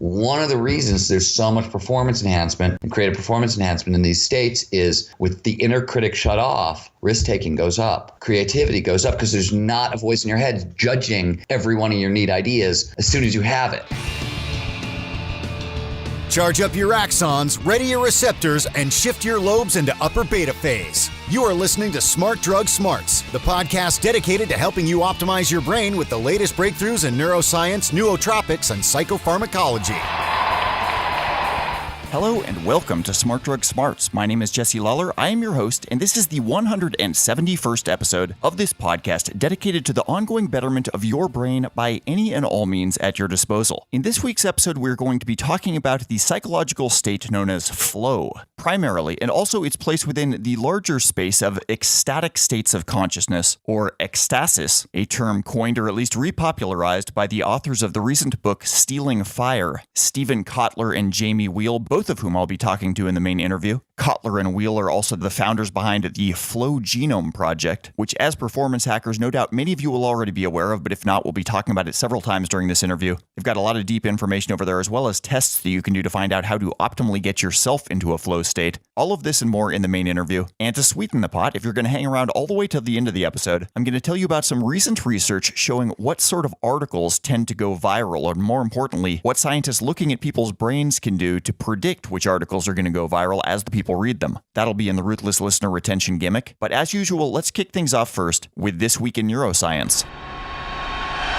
One of the reasons there's so much performance enhancement and creative performance enhancement in these states is with the inner critic shut off, risk-taking goes up, creativity goes up because there's not a voice in your head judging every one of your neat ideas as soon as you have it. Charge up your axons, ready your receptors, and shift your lobes into upper beta phase. You are listening to Smart Drug Smarts, the podcast dedicated to helping you optimize your brain with the latest breakthroughs in neuroscience, nootropics, and psychopharmacology. Hello and welcome to Smart Drug Smarts. My name is Jesse Lawler. I am your host, and this is the 171st episode of this podcast dedicated to the ongoing betterment of your brain by any and all means at your disposal. In this week's episode, we're going to be talking about the psychological state known as flow, primarily, and also its place within the larger space of ecstatic states of consciousness, or ecstasis, a term coined or at least repopularized by the authors of the recent book Stealing Fire, Stephen Kotler and Jamie Wheal, both of whom I'll be talking to in the main interview. Kotler and Wheal are also the founders behind the Flow Genome Project, which as performance hackers, no doubt many of you will already be aware of, but if not, we'll be talking about it several times during this interview. They've got a lot of deep information over there, as well as tests that you can do to find out how to optimally get yourself into a flow state. All of this and more in the main interview. And to sweeten the pot, if you're going to hang around all the way to the end of the episode, I'm going to tell you about some recent research showing what sort of articles tend to go viral, and more importantly, what scientists looking at people's brains can do to predict which articles are going to go viral as the people read them. That'll be in the Ruthless Listener Retention gimmick. But as usual, let's kick things off first with This Week in Neuroscience.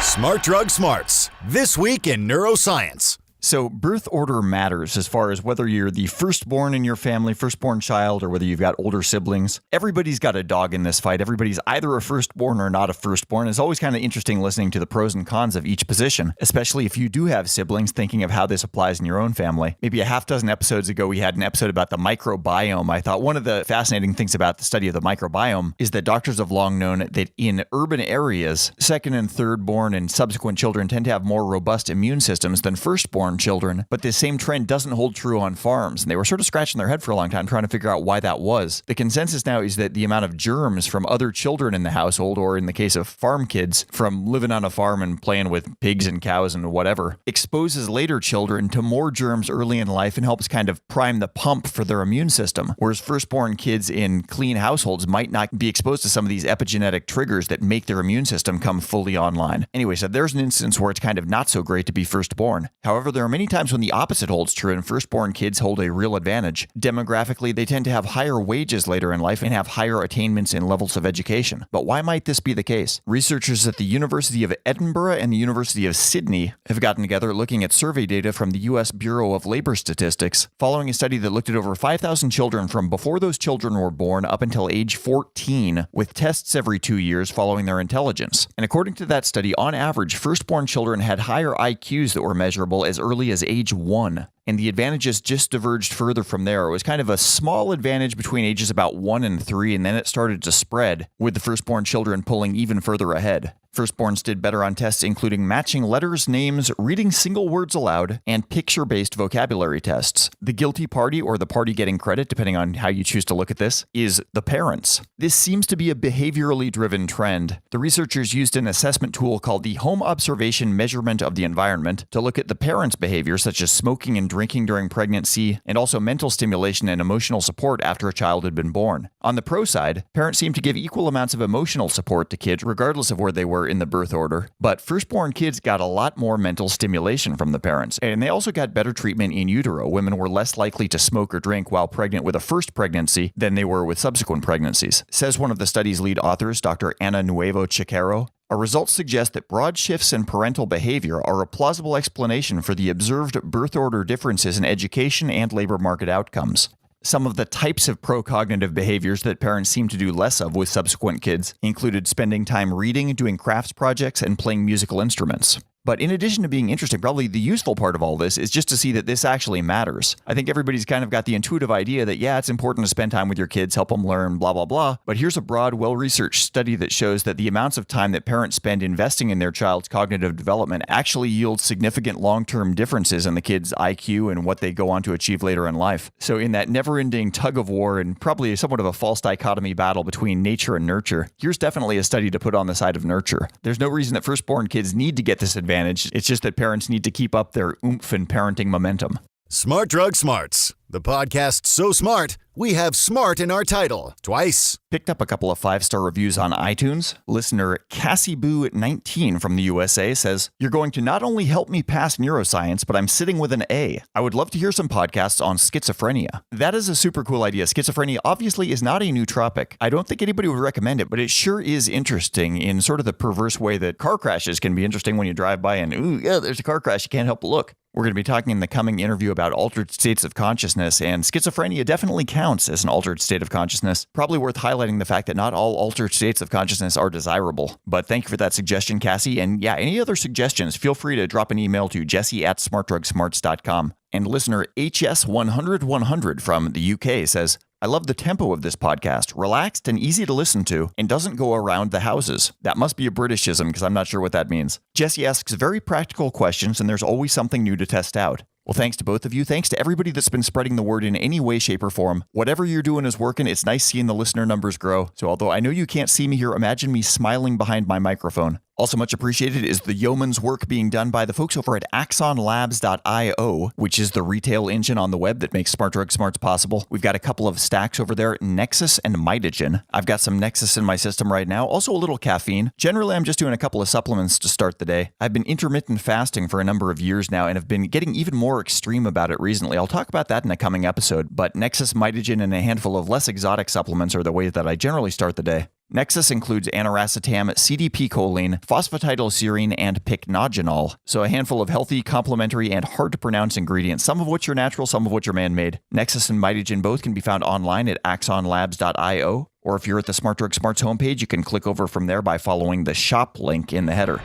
Smart Drug Smarts, This Week in Neuroscience. So birth order matters as far as whether you're the firstborn in your family, firstborn child, or whether you've got older siblings. Everybody's got a dog in this fight. Everybody's either a firstborn or not a firstborn. It's always kind of interesting listening to the pros and cons of each position, especially if you do have siblings, thinking of how this applies in your own family. Maybe a half dozen episodes ago, we had an episode about the microbiome. I thought one of the fascinating things about the study of the microbiome is that doctors have long known that in urban areas, second and thirdborn and subsequent children tend to have more robust immune systems than firstborn children, but this same trend doesn't hold true on farms, and they were sort of scratching their head for a long time trying to figure out why that was. The consensus now is that the amount of germs from other children in the household, or in the case of farm kids, from living on a farm and playing with pigs and cows and whatever, exposes later children to more germs early in life and helps kind of prime the pump for their immune system, whereas firstborn kids in clean households might not be exposed to some of these epigenetic triggers that make their immune system come fully online. Anyway, so there's an instance where it's kind of not so great to be firstborn. However, there are many times when the opposite holds true and firstborn kids hold a real advantage. Demographically, they tend to have higher wages later in life and have higher attainments in levels of education. But why might this be the case? Researchers at the University of Edinburgh and the University of Sydney have gotten together looking at survey data from the U.S. Bureau of Labor Statistics, following a study that looked at over 5,000 children from before those children were born up until age 14, with tests every 2 years following their intelligence. And according to that study, on average, firstborn children had higher IQs that were measurable as early as age 1. And the advantages just diverged further from there. It was kind of a small advantage between ages about 1 and 3, and then it started to spread, with the firstborn children pulling even further ahead. Firstborns did better on tests including matching letters, names, reading single words aloud, and picture-based vocabulary tests. The guilty party, or the party getting credit, depending on how you choose to look at this, is the parents. This seems to be a behaviorally driven trend. The researchers used an assessment tool called the Home Observation Measurement of the Environment to look at the parents' behavior, such as smoking and drinking during pregnancy, and also mental stimulation and emotional support after a child had been born. On the pro side, parents seem to give equal amounts of emotional support to kids regardless of where they were in the birth order, but firstborn kids got a lot more mental stimulation from the parents, and they also got better treatment in utero. Women were less likely to smoke or drink while pregnant with a first pregnancy than they were with subsequent pregnancies, says one of the study's lead authors, Dr. Ana Nuevo Chiquero. Our results suggest that broad shifts in parental behavior are a plausible explanation for the observed birth order differences in education and labor market outcomes. Some of the types of pro-cognitive behaviors that parents seem to do less of with subsequent kids included spending time reading, doing crafts projects, and playing musical instruments. But in addition to being interesting, probably the useful part of all this is just to see that this actually matters. I think everybody's kind of got the intuitive idea that, yeah, it's important to spend time with your kids, help them learn, blah, blah, blah. But here's a broad, well-researched study that shows that the amounts of time that parents spend investing in their child's cognitive development actually yields significant long-term differences in the kid's IQ and what they go on to achieve later in life. So in that never-ending tug-of-war and probably somewhat of a false dichotomy battle between nature and nurture, here's definitely a study to put on the side of nurture. There's no reason that firstborn kids need to get this advantage advantage. It's just that parents need to keep up their oomph and parenting momentum. Smart Drug Smarts, the podcast so smart, we have smart in our title twice. Picked up a couple of 5-star reviews on iTunes. Listener CassieBoo19 from the USA says, "You're going to not only help me pass neuroscience, but I'm sitting with an A. I would love to hear some podcasts on schizophrenia." That is a super cool idea. Schizophrenia obviously is not a nootropic. I don't think anybody would recommend it, but it sure is interesting in sort of the perverse way that car crashes can be interesting when you drive by and, ooh, yeah, there's a car crash. You can't help but look. We're going to be talking in the coming interview about altered states of consciousness, and schizophrenia definitely counts as an altered state of consciousness. Probably worth highlighting the fact that not all altered states of consciousness are desirable. But thank you for that suggestion, Cassie. And yeah, any other suggestions, feel free to drop an email to jesse@smartdrugsmarts.com. And listener HS100 from the UK says, "I love the tempo of this podcast, relaxed and easy to listen to, and doesn't go around the houses." That must be a Britishism because I'm not sure what that means. Jesse asks very practical questions, and there's always something new to test out. Well, thanks to both of you. Thanks to everybody that's been spreading the word in any way, shape, or form. Whatever you're doing is working. It's nice seeing the listener numbers grow. So although I know you can't see me here, imagine me smiling behind my microphone. Also much appreciated is the yeoman's work being done by the folks over at axonlabs.io, which is the retail engine on the web that makes Smart Drug Smarts possible. We've got a couple of stacks over there, Nexus and Mitogen. I've got some Nexus in my system right now, also a little caffeine. Generally, I'm just doing a couple of supplements to start the day. I've been intermittent fasting for a number of years now and have been getting even more extreme about it recently. I'll talk about that in a coming episode, but Nexus, Mitogen, and a handful of less exotic supplements are the way that I generally start the day. Nexus includes aniracetam, CDP-choline, phosphatidylserine, and pycnogenol. So a handful of healthy, complementary, and hard-to-pronounce ingredients, some of which are natural, some of which are man-made. Nexus and Mitogen both can be found online at axonlabs.io, or if you're at the Smart Drug Smarts homepage, you can click over from there by following the shop link in the header.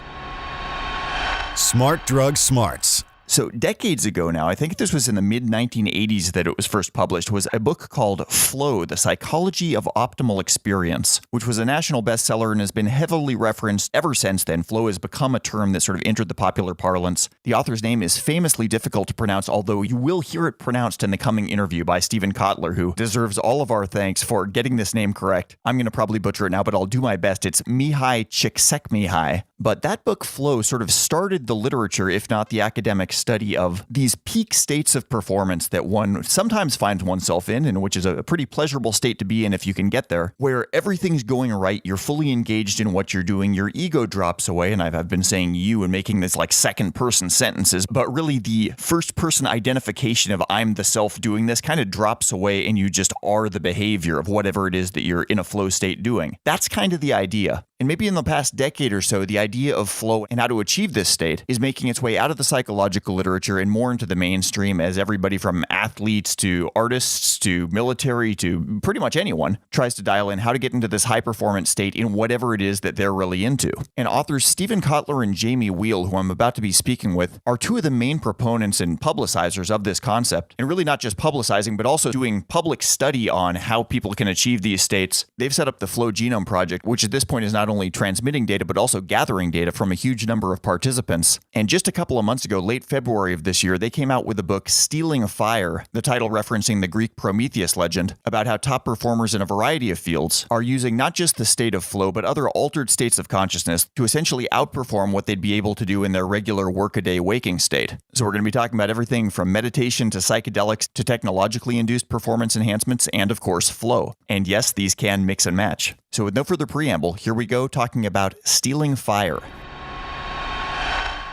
Smart Drug Smarts. So decades ago now, I think this was in the mid-1980s that it was first published, was a book called Flow, The Psychology of Optimal Experience, which was a national bestseller and has been heavily referenced ever since then. Flow has become a term that sort of entered the popular parlance. The author's name is famously difficult to pronounce, although you will hear it pronounced in the coming interview by Stephen Kotler, who deserves all of our thanks for getting this name correct. I'm going to probably butcher it now, but I'll do my best. It's Mihai Csikszentmihalyi. But that book, Flow, sort of started the literature, if not the academic study of these peak states of performance that one sometimes finds oneself in, and which is a pretty pleasurable state to be in if you can get there, where everything's going right, you're fully engaged in what you're doing, your ego drops away, and I've been saying you and making this like second-person sentences, but really the first-person identification of I'm the self doing this kind of drops away, and you just are the behavior of whatever it is that you're in a flow state doing. That's kind of the idea. And maybe in the past decade or so, the idea of flow and how to achieve this state is making its way out of the psychological literature and more into the mainstream as everybody from athletes to artists to military to pretty much anyone tries to dial in how to get into this high-performance state in whatever it is that they're really into. And authors Stephen Kotler and Jamie Wheal, who I'm about to be speaking with, are two of the main proponents and publicizers of this concept. And really not just publicizing, but also doing public study on how people can achieve these states. They've set up the Flow Genome Project, which at this point is not only transmitting data, but also gathering data from a huge number of participants. And just a couple of months ago, late February of this year, they came out with the book Stealing Fire, the title referencing the Greek Prometheus legend, about how top performers in a variety of fields are using not just the state of flow, but other altered states of consciousness to essentially outperform what they'd be able to do in their regular workaday waking state. So we're going to be talking about everything from meditation to psychedelics to technologically induced performance enhancements and, of course, flow. And yes, these can mix and match. So with no further preamble, here we go talking about Stealing Fire.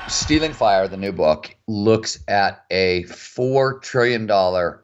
Stealing Fire, the new book, looks at a $4 trillion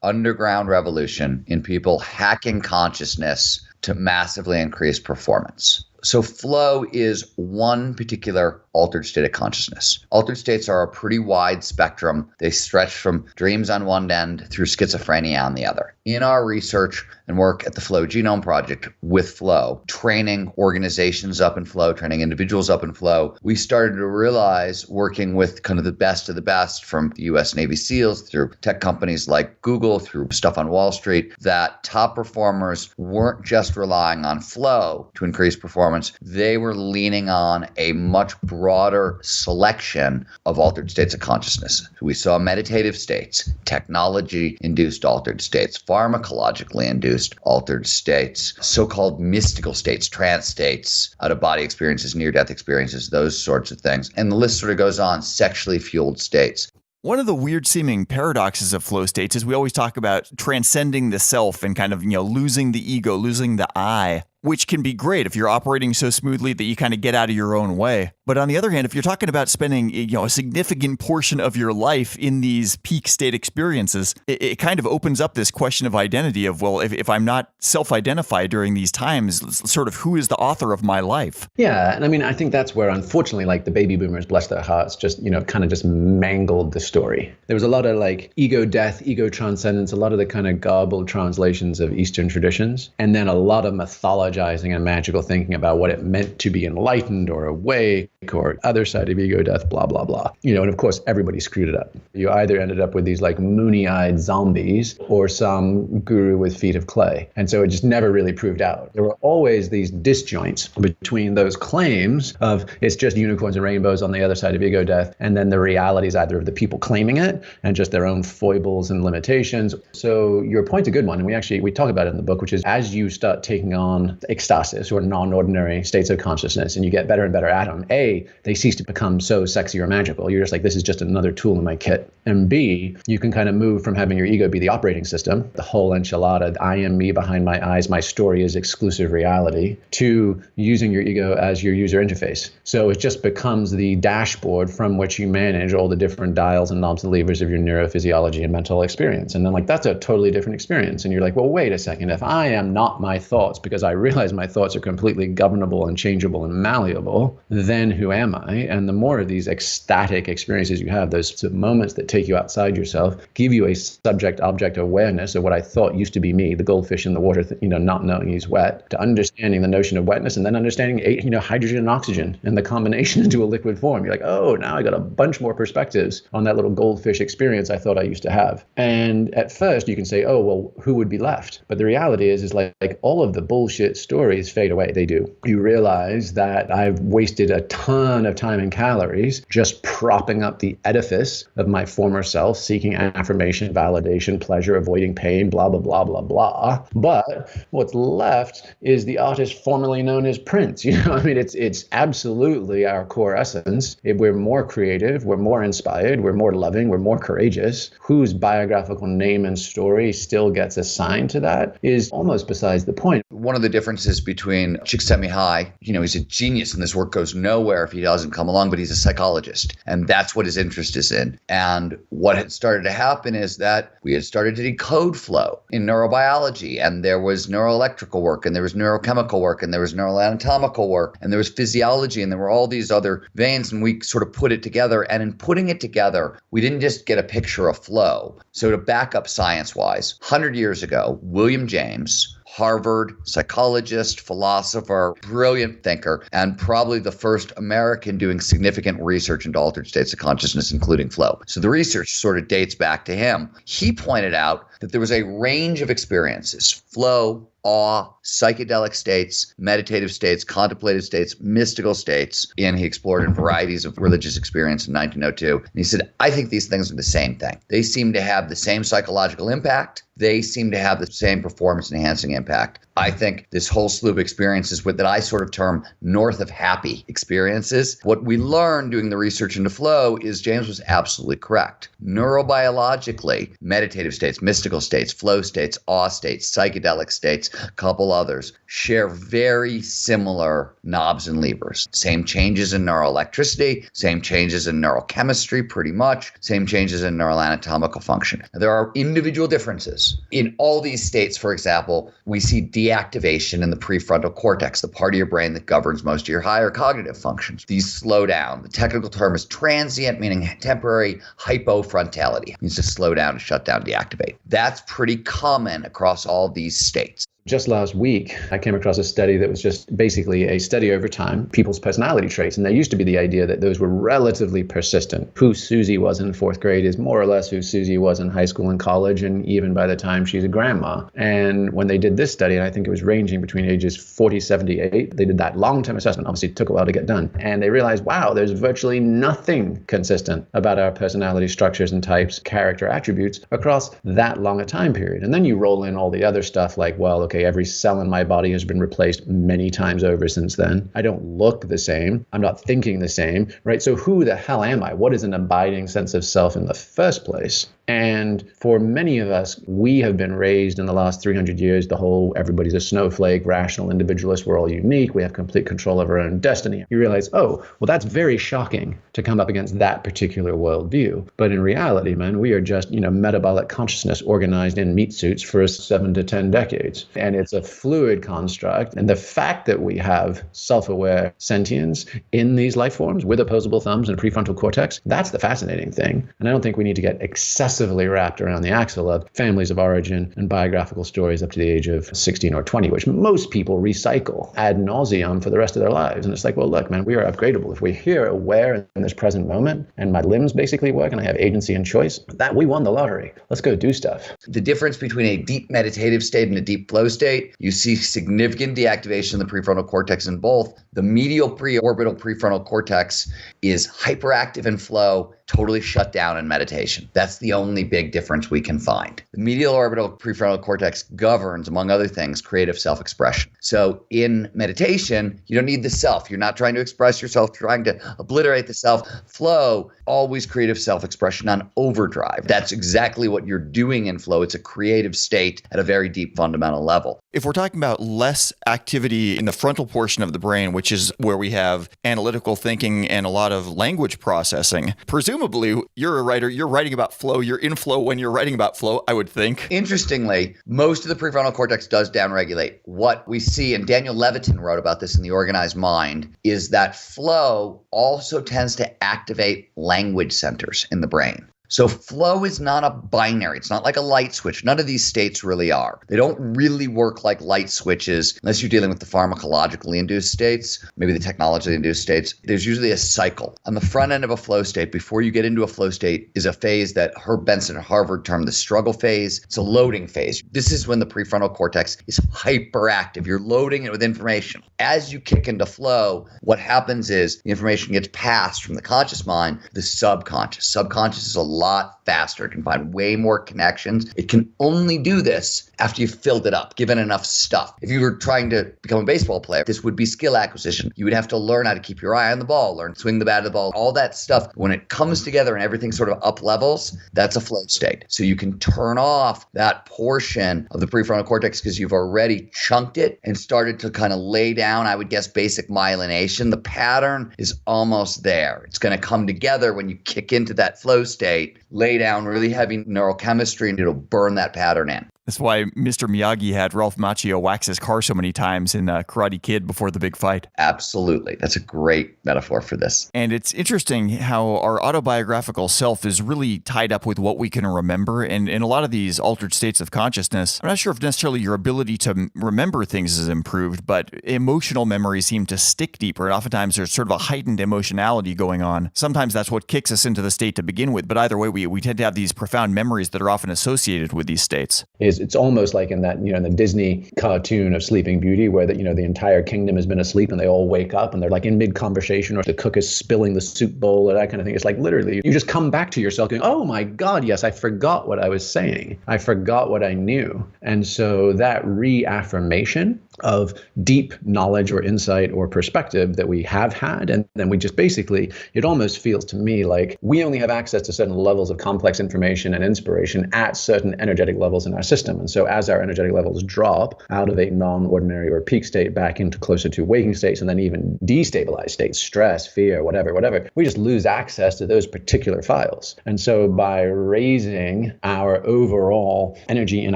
underground revolution in people hacking consciousness to massively increase performance. So flow is one particular altered state of consciousness. Altered states are a pretty wide spectrum. They stretch from dreams on one end through schizophrenia on the other. In our research and work at the Flow Genome Project with flow, training organizations up in flow, training individuals up in flow, we started to realize, working with kind of the best of the best from the US Navy SEALs through tech companies like Google, through stuff on Wall Street, that top performers weren't just relying on flow to increase performance performance, they were leaning on a much broader selection of altered states of consciousness. We saw meditative states, technology-induced altered states, pharmacologically induced altered states, so-called mystical states, trance states, out-of-body experiences, near-death experiences, those sorts of things. And the list sort of goes on, sexually fueled states. One of the weird seeming paradoxes of flow states is we always talk about transcending the self and kind of, losing the ego, losing the I, which can be great if you're operating so smoothly that you kind of get out of your own way. But on the other hand, if you're talking about spending, a significant portion of your life in these peak state experiences, it kind of opens up this question of identity of, well, if I'm not self-identified during these times, sort of who is the author of my life? Yeah. And I mean, I think that's where, unfortunately, like the baby boomers, bless their hearts, just, kind of just mangled the story. There was a lot of like ego death, ego transcendence, a lot of the kind of garbled translations of Eastern traditions, and then a lot of mythology and magical thinking about what it meant to be enlightened or awake or other side of ego death, blah, blah, blah. And of course, everybody screwed it up. You either ended up with these like moony-eyed zombies or some guru with feet of clay. And so it just never really proved out. There were always these disjoints between those claims of it's just unicorns and rainbows on the other side of ego death, and then the realities either of the people claiming it and just their own foibles and limitations. So your point's a good one. And we talk about it in the book, which is as you start taking on ecstasis or non-ordinary states of consciousness and you get better and better at them, A, they cease to become so sexy or magical. You're just like, this is just another tool in my kit. And B, you can kind of move from having your ego be the operating system, the whole enchilada, I am me behind my eyes, my story is exclusive reality, to using your ego as your user interface. So it just becomes the dashboard from which you manage all the different dials and knobs and levers of your neurophysiology and mental experience. And then like, that's a totally different experience. And you're like, well, wait a second, if I am not my thoughts because I realize my thoughts are completely governable and changeable and malleable, then who am I? And the more of these ecstatic experiences you have, those moments that take you outside yourself, give you a subject-object awareness of what I thought used to be me, the goldfish in the water, not knowing he's wet, to understanding the notion of wetness, and then understanding hydrogen and oxygen and the combination into a liquid form. You're like, oh, now I got a bunch more perspectives on that little goldfish experience I thought I used to have. And at first you can say, oh, well, who would be left? But the reality is like all of the bullshit stories fade away. They do. You realize that I've wasted a ton of time and calories just propping up the edifice of my former self, seeking affirmation, validation, pleasure, avoiding pain, blah, blah, blah, blah, blah. But what's left is the artist formerly known as Prince. It's absolutely our core essence. If we're more creative, we're more inspired, we're more loving, we're more courageous. Whose biographical name and story still gets assigned to that is almost besides the point. One of the differences between Csikszentmihalyi, he's a genius and this work goes nowhere if he doesn't come along, but he's a psychologist. And that's what his interest is in. And what had started to happen is that we had started to decode flow in neurobiology. And there was neuroelectrical work, and there was neurochemical work, and there was neuroanatomical work, and there was physiology, and there were all these other veins. And we sort of put it together. And in putting it together, we didn't just get a picture of flow. So to back up science-wise, 100 years ago, William James, Harvard psychologist, philosopher, brilliant thinker, and probably the first American doing significant research into altered states of consciousness, including flow. So the research sort of dates back to him. He pointed out that there was a range of experiences, flow, awe, psychedelic states, meditative states, contemplative states, mystical states, and he explored in varieties of religious experience in 1902. And he said, I think these things are the same thing. They seem to have the same psychological impact. They seem to have the same performance-enhancing impact. I think this whole slew of experiences that I sort of term north of happy experiences. What we learned doing the research into flow is James was absolutely correct. Neurobiologically, meditative states, mystical states, flow states, awe states, psychedelic states, a couple others, share very similar knobs and levers. Same changes in neuroelectricity, same changes in neurochemistry pretty much, same changes in neuroanatomical function. Now, there are individual differences. In all these states, for example, we see deactivation in the prefrontal cortex, the part of your brain that governs most of your higher cognitive functions. These slow down. The technical term is transient, meaning temporary hypofrontality. It means to slow down, to shut down, deactivate. That's pretty common across all these states. just last week, I came across a study that was just basically a study over time, people's personality traits. And there used to be the idea that those were relatively persistent. Who Susie was in fourth grade is more or less who Susie was in high school and college, and even by the time she's a grandma. And when they did this study, and I think it was ranging between ages 40, 78, they did that long-term assessment. Obviously, it took a while to get done. And they realized, wow, there's virtually nothing consistent about our personality structures and types, character attributes across that long a time period. And then you roll in all the other stuff like, well, okay, every cell in my body has been replaced many times over since then. I don't look the same. I'm not thinking the same, right? So who the hell am I? What is an abiding sense of self in the first place? And for many of us, we have been raised in the last 300 years, the whole everybody's a snowflake, rational individualist, we're all unique, we have complete control of our own destiny. You realize, oh, well, that's very shocking to come up against that particular worldview. But in reality, man, we are just, metabolic consciousness organized in meat suits for 7 to 10 decades. And it's a fluid construct. And the fact that we have self-aware sentience in these life forms with opposable thumbs and prefrontal cortex, that's the fascinating thing. And I don't think we need to get excessively wrapped around the axle of families of origin and biographical stories up to the age of 16 or 20, which most people recycle ad nauseum for the rest of their lives. And it's like, well, look, man, we are upgradable. If we're here aware in this present moment and my limbs basically work and I have agency and choice, that we won the lottery. Let's go do stuff. The difference between a deep meditative state and a deep flow state, you see significant deactivation of the prefrontal cortex in both. The medial preorbital prefrontal cortex is hyperactive in flow, totally shut down in meditation. That's the only big difference we can find. The medial orbital prefrontal cortex governs, among other things, creative self-expression. So in meditation, you don't need the self. You're not trying to express yourself, trying to obliterate the self. Flow, always creative self-expression on overdrive. That's exactly what you're doing in flow. It's a creative state at a very deep fundamental level. If we're talking about less activity in the frontal portion of the brain, which is where we have analytical thinking and a lot of language processing, presumably you're a writer, you're writing about flow, you're in flow when you're writing about flow, I would think. Interestingly, most of the prefrontal cortex does downregulate. What we see, and Daniel Levitin wrote about this in The Organized Mind, is that flow also tends to activate language centers in the brain. So flow is not a binary. It's not like a light switch. None of these states really are. They don't really work like light switches unless you're dealing with the pharmacologically induced states, maybe the technologically induced states. There's usually a cycle. On the front end of a flow state, before you get into a flow state, is a phase that Herb Benson at Harvard termed the struggle phase. It's a loading phase. This is when the prefrontal cortex is hyperactive. You're loading it with information. As you kick into flow, what happens is the information gets passed from the conscious mind to the subconscious. Subconscious is a lot faster. It can find way more connections. It can only do this after you've filled it up, given enough stuff. If you were trying to become a baseball player, this would be skill acquisition. You would have to learn how to keep your eye on the ball, learn to swing the bat of the ball, all that stuff. When it comes together and everything sort of up levels, that's a flow state. So you can turn off that portion of the prefrontal cortex because you've already chunked it and started to kind of lay down, I would guess, basic myelination. The pattern is almost there. It's going to come together when you kick into that flow state, lay down really heavy neurochemistry, and it'll burn that pattern in. That's why Mr. Miyagi had Ralph Macchio wax his car so many times in Karate Kid before the big fight. Absolutely. That's a great metaphor for this. And it's interesting how our autobiographical self is really tied up with what we can remember. And in a lot of these altered states of consciousness, I'm not sure if necessarily your ability to remember things is improved, but emotional memories seem to stick deeper. And oftentimes there's sort of a heightened emotionality going on. Sometimes that's what kicks us into the state to begin with. But either way, we tend to have these profound memories that are often associated with these states. It's almost like in that, in the Disney cartoon of Sleeping Beauty, where the entire kingdom has been asleep and they all wake up and they're like in mid-conversation, or the cook is spilling the soup bowl or that kind of thing. It's like literally you just come back to yourself going, oh my God, yes, I forgot what I was saying. I forgot what I knew. And so that reaffirmation of deep knowledge or insight or perspective that we have had, and then we just basically, it almost feels to me like we only have access to certain levels of complex information and inspiration at certain energetic levels in our system. And so as our energetic levels drop out of a non-ordinary or peak state back into closer to waking states, and then even destabilized states, stress, fear, whatever, we just lose access to those particular files. And so by raising our overall energy in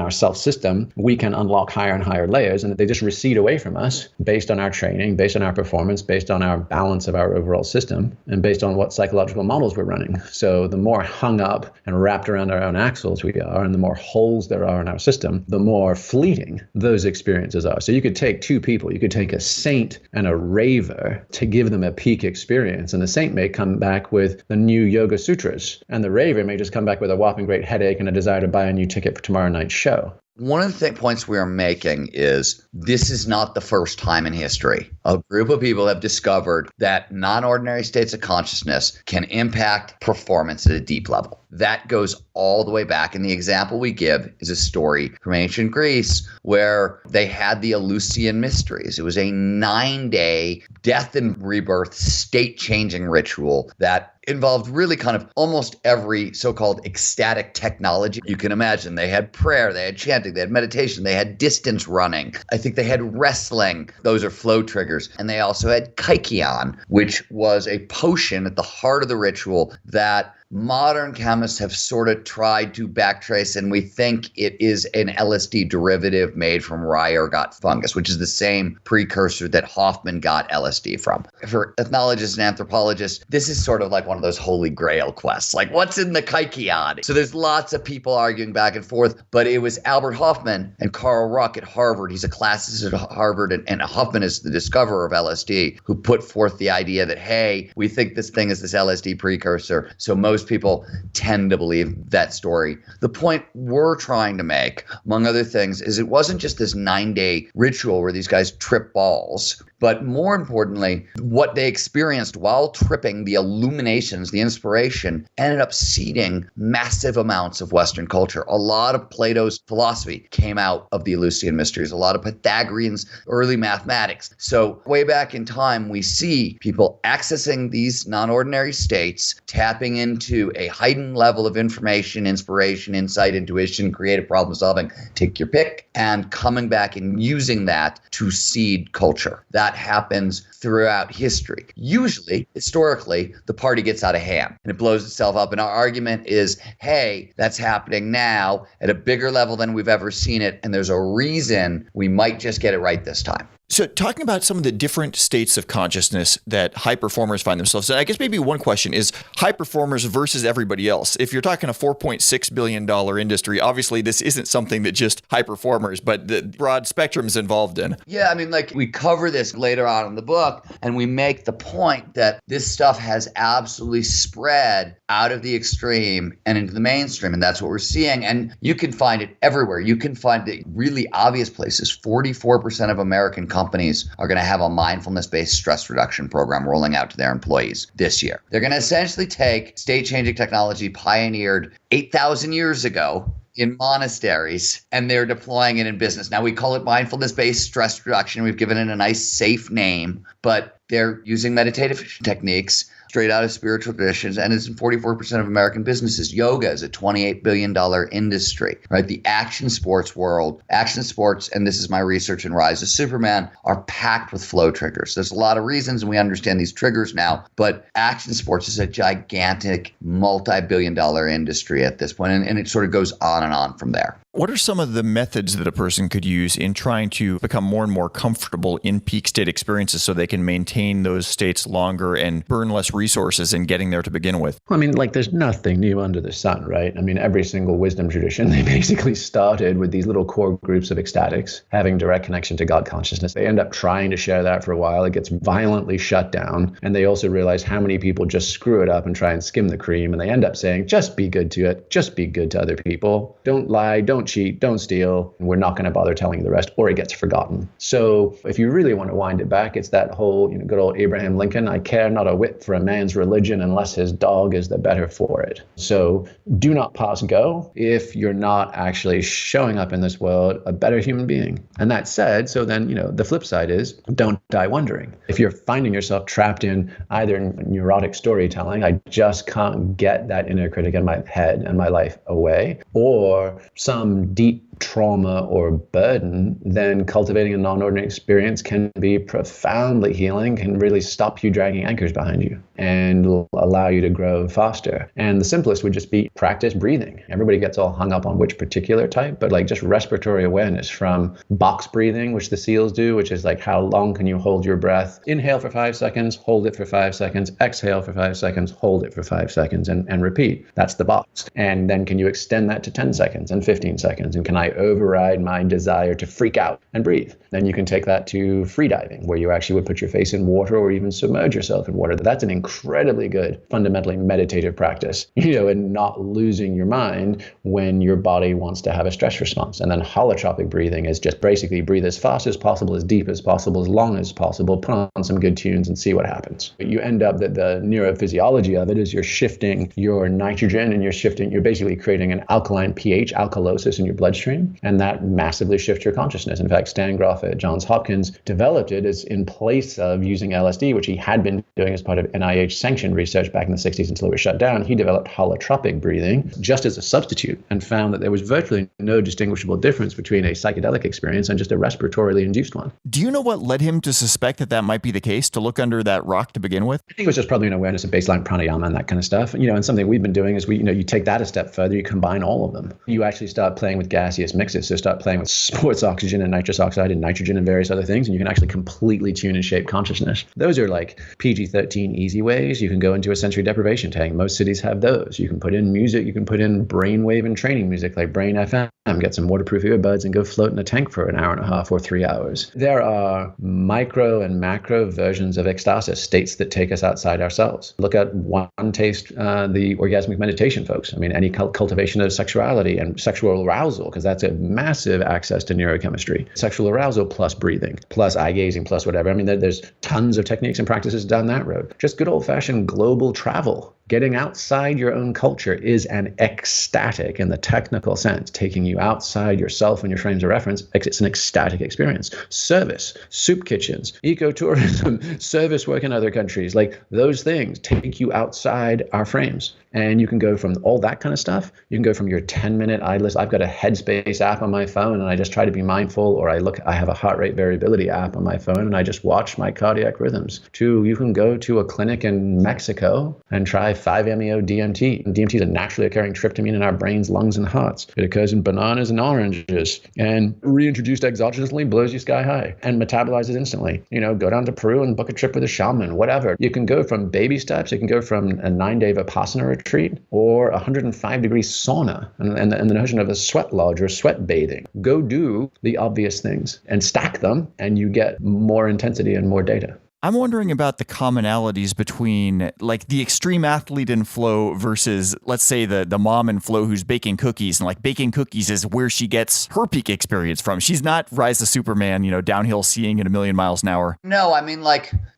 our self system, we can unlock higher and higher layers, and they just recede away from us based on our training, based on our performance, based on our balance of our overall system, and based on what psychological models we're running. So the more hung up and wrapped around our own axles we are, and the more holes there are in our system, the more fleeting those experiences are. So you could take two people, you could take a saint and a raver to give them a peak experience, and the saint may come back with the new Yoga Sutras, and the raver may just come back with a whopping great headache and a desire to buy a new ticket for tomorrow night's show. One of the points we are making is this is not the first time in history a group of people have discovered that non-ordinary states of consciousness can impact performance at a deep level. That goes all the way back. And the example we give is a story from ancient Greece where they had the Eleusinian Mysteries. It was a 9-day death and rebirth state-changing ritual that involved really kind of almost every so-called ecstatic technology you can imagine. They had prayer, they had chanting, they had meditation, they had distance running. I think they had wrestling. Those are flow triggers. And they also had kaikion, which was a potion at the heart of the ritual that modern chemists have sort of tried to backtrace, and we think it is an LSD derivative made from rye ergot fungus, which is the same precursor that Hoffman got LSD from. For ethnologists and anthropologists, this is sort of like one of those holy grail quests. Like, what's in the kaikion? So there's lots of people arguing back and forth, but it was Albert Hoffman and Carl Ruck at Harvard. He's a classicist at Harvard, and Hoffman is the discoverer of LSD, who put forth the idea that, hey, we think this thing is this LSD precursor. So most people tend to believe that story. The point we're trying to make, among other things, is it wasn't just this 9-day ritual where these guys trip balls, but more importantly, what they experienced while tripping, the illuminations, the inspiration, ended up seeding massive amounts of Western culture. A lot of Plato's philosophy came out of the Eleusinian Mysteries, a lot of Pythagorean's early mathematics. So way back in time, we see people accessing these non-ordinary states, tapping into a heightened level of information, inspiration, insight, intuition, creative problem solving, take your pick, and coming back and using that to seed culture. That happens throughout history. Usually, historically, the party gets out of hand and it blows itself up. And our argument is, hey, that's happening now at a bigger level than we've ever seen it. And there's a reason we might just get it right this time. So talking about some of the different states of consciousness that high performers find themselves in, I guess maybe one question is high performers versus everybody else. If you're talking a $4.6 billion industry, obviously this isn't something that just high performers, but the broad spectrum is involved in. Yeah, I mean, like we cover this later on in the book, and we make the point that this stuff has absolutely spread out of the extreme and into the mainstream, and that's what we're seeing. And you can find it everywhere. You can find it really obvious places. 44% of American companies are going to have a mindfulness-based stress reduction program rolling out to their employees this year. They're going to essentially take state-changing technology pioneered 8,000 years ago in monasteries, and they're deploying it in business. Now, we call it mindfulness-based stress reduction. We've given it a nice, safe name, but they're using meditative techniques straight out of spiritual traditions, and it's in 44% of American businesses. Yoga is a $28 billion industry, right? The action sports world, action sports, and this is my research in Rise of Superman, are packed with flow triggers. There's a lot of reasons, and we understand these triggers now, but action sports is a gigantic, multi-billion-dollar industry at this point, and it sort of goes on and on from there. What are some of the methods that a person could use in trying to become more and more comfortable in peak state experiences so they can maintain those states longer and burn less resources in getting there to begin with? I mean, like there's nothing new under the sun, right? I mean, every single wisdom tradition, they basically started with these little core groups of ecstatics, having direct connection to God consciousness. They end up trying to share that for a while. It gets violently shut down. And they also realize how many people just screw it up and try and skim the cream. And they end up saying, just be good to it. Just be good to other people. Don't lie. Don't cheat, don't steal, and we're not going to bother telling you the rest, or it gets forgotten. So if you really want to wind it back, it's that whole, good old Abraham Lincoln, I care not a whit for a man's religion unless his dog is the better for it. So do not pass go if you're not actually showing up in this world a better human being. And that said, so then, the flip side is don't die wondering. If you're finding yourself trapped in either neurotic storytelling, I just can't get that inner critic in my head and my life away, or some deep trauma or burden, then cultivating a non-ordinary experience can be profoundly healing, can really stop you dragging anchors behind you and allow you to grow faster. And the simplest would just be practice breathing. Everybody gets all hung up on which particular type, but like just respiratory awareness, from box breathing, which the SEALs do, which is like how long can you hold your breath? Inhale for 5 seconds, hold it for 5 seconds, exhale for 5 seconds, hold it for 5 seconds, and repeat. That's the box. And then can you extend that to 10 seconds and 15 seconds? And can I override my desire to freak out and breathe? Then you can take that to free diving, where you actually would put your face in water or even submerge yourself in water. That's an incredibly good, fundamentally meditative practice, and not losing your mind when your body wants to have a stress response. And then holotropic breathing is just basically breathe as fast as possible, as deep as possible, as long as possible, put on some good tunes and see what happens. But you end up that the neurophysiology of it is you're shifting your nitrogen and you're basically creating an alkaline pH, alkalosis in your bloodstream, and that massively shifts your consciousness. In fact, Stan Groff at Johns Hopkins developed it as in place of using LSD, which he had been doing as part of NIH sanctioned research back in the 60s until it was shut down. He developed holotropic breathing just as a substitute and found that there was virtually no distinguishable difference between a psychedelic experience and just a respiratorily induced one. Do you know what led him to suspect that might be the case, to look under that rock to begin with? I think it was just probably an awareness of baseline pranayama and that kind of stuff. And something we've been doing is you take that a step further, you combine all of them. You actually start playing with gaseous mixes. So start playing with sports oxygen and nitrous oxide and nitrogen and various other things, and you can actually completely tune and shape consciousness. Those are like PG-13 easy ways. You can go into a sensory deprivation tank. Most cities have those. You can put in music. You can put in brainwave and training music like Brain FM. Get some waterproof earbuds and go float in a tank for an hour and a half or 3 hours. There are micro and macro versions of ecstasis, states that take us outside ourselves. Look at One Taste, the Orgasmic Meditation folks. Any cultivation of sexuality and sexual arousal, because that's a massive access to neurochemistry. Sexual arousal plus breathing, plus eye gazing, plus whatever. There's tons of techniques and practices down that road. Just good old-fashioned global travel. Getting outside your own culture is an ecstatic, in the technical sense, taking you outside yourself and your frames of reference. It's an ecstatic experience. Service, soup kitchens, ecotourism, service work in other countries, like those things take you outside our frames. And you can go from all that kind of stuff. You can go from your 10-minute idless. I've got a Headspace app on my phone and I just try to be mindful, or I have a heart rate variability app on my phone and I just watch my cardiac rhythms. To you can go to a clinic in Mexico and try 5-MeO-DMT. DMT is a naturally occurring tryptamine in our brains, lungs, and hearts. It occurs in bananas and oranges, and reintroduced exogenously blows you sky high and metabolizes instantly. Go down to Peru and book a trip with a shaman, whatever. You can go from baby steps. You can go from a 9-day Vipassana retreat or 105-degree sauna and the notion of a sweat lodge or sweat bathing. Go do the obvious things and stack them, and you get more intensity and more data. I'm wondering about the commonalities between like the extreme athlete in flow versus, let's say, the mom in flow who's baking cookies, and like baking cookies is where she gets her peak experience from. She's not Rise of Superman, downhill skiing at 1,000,000 miles an hour. No,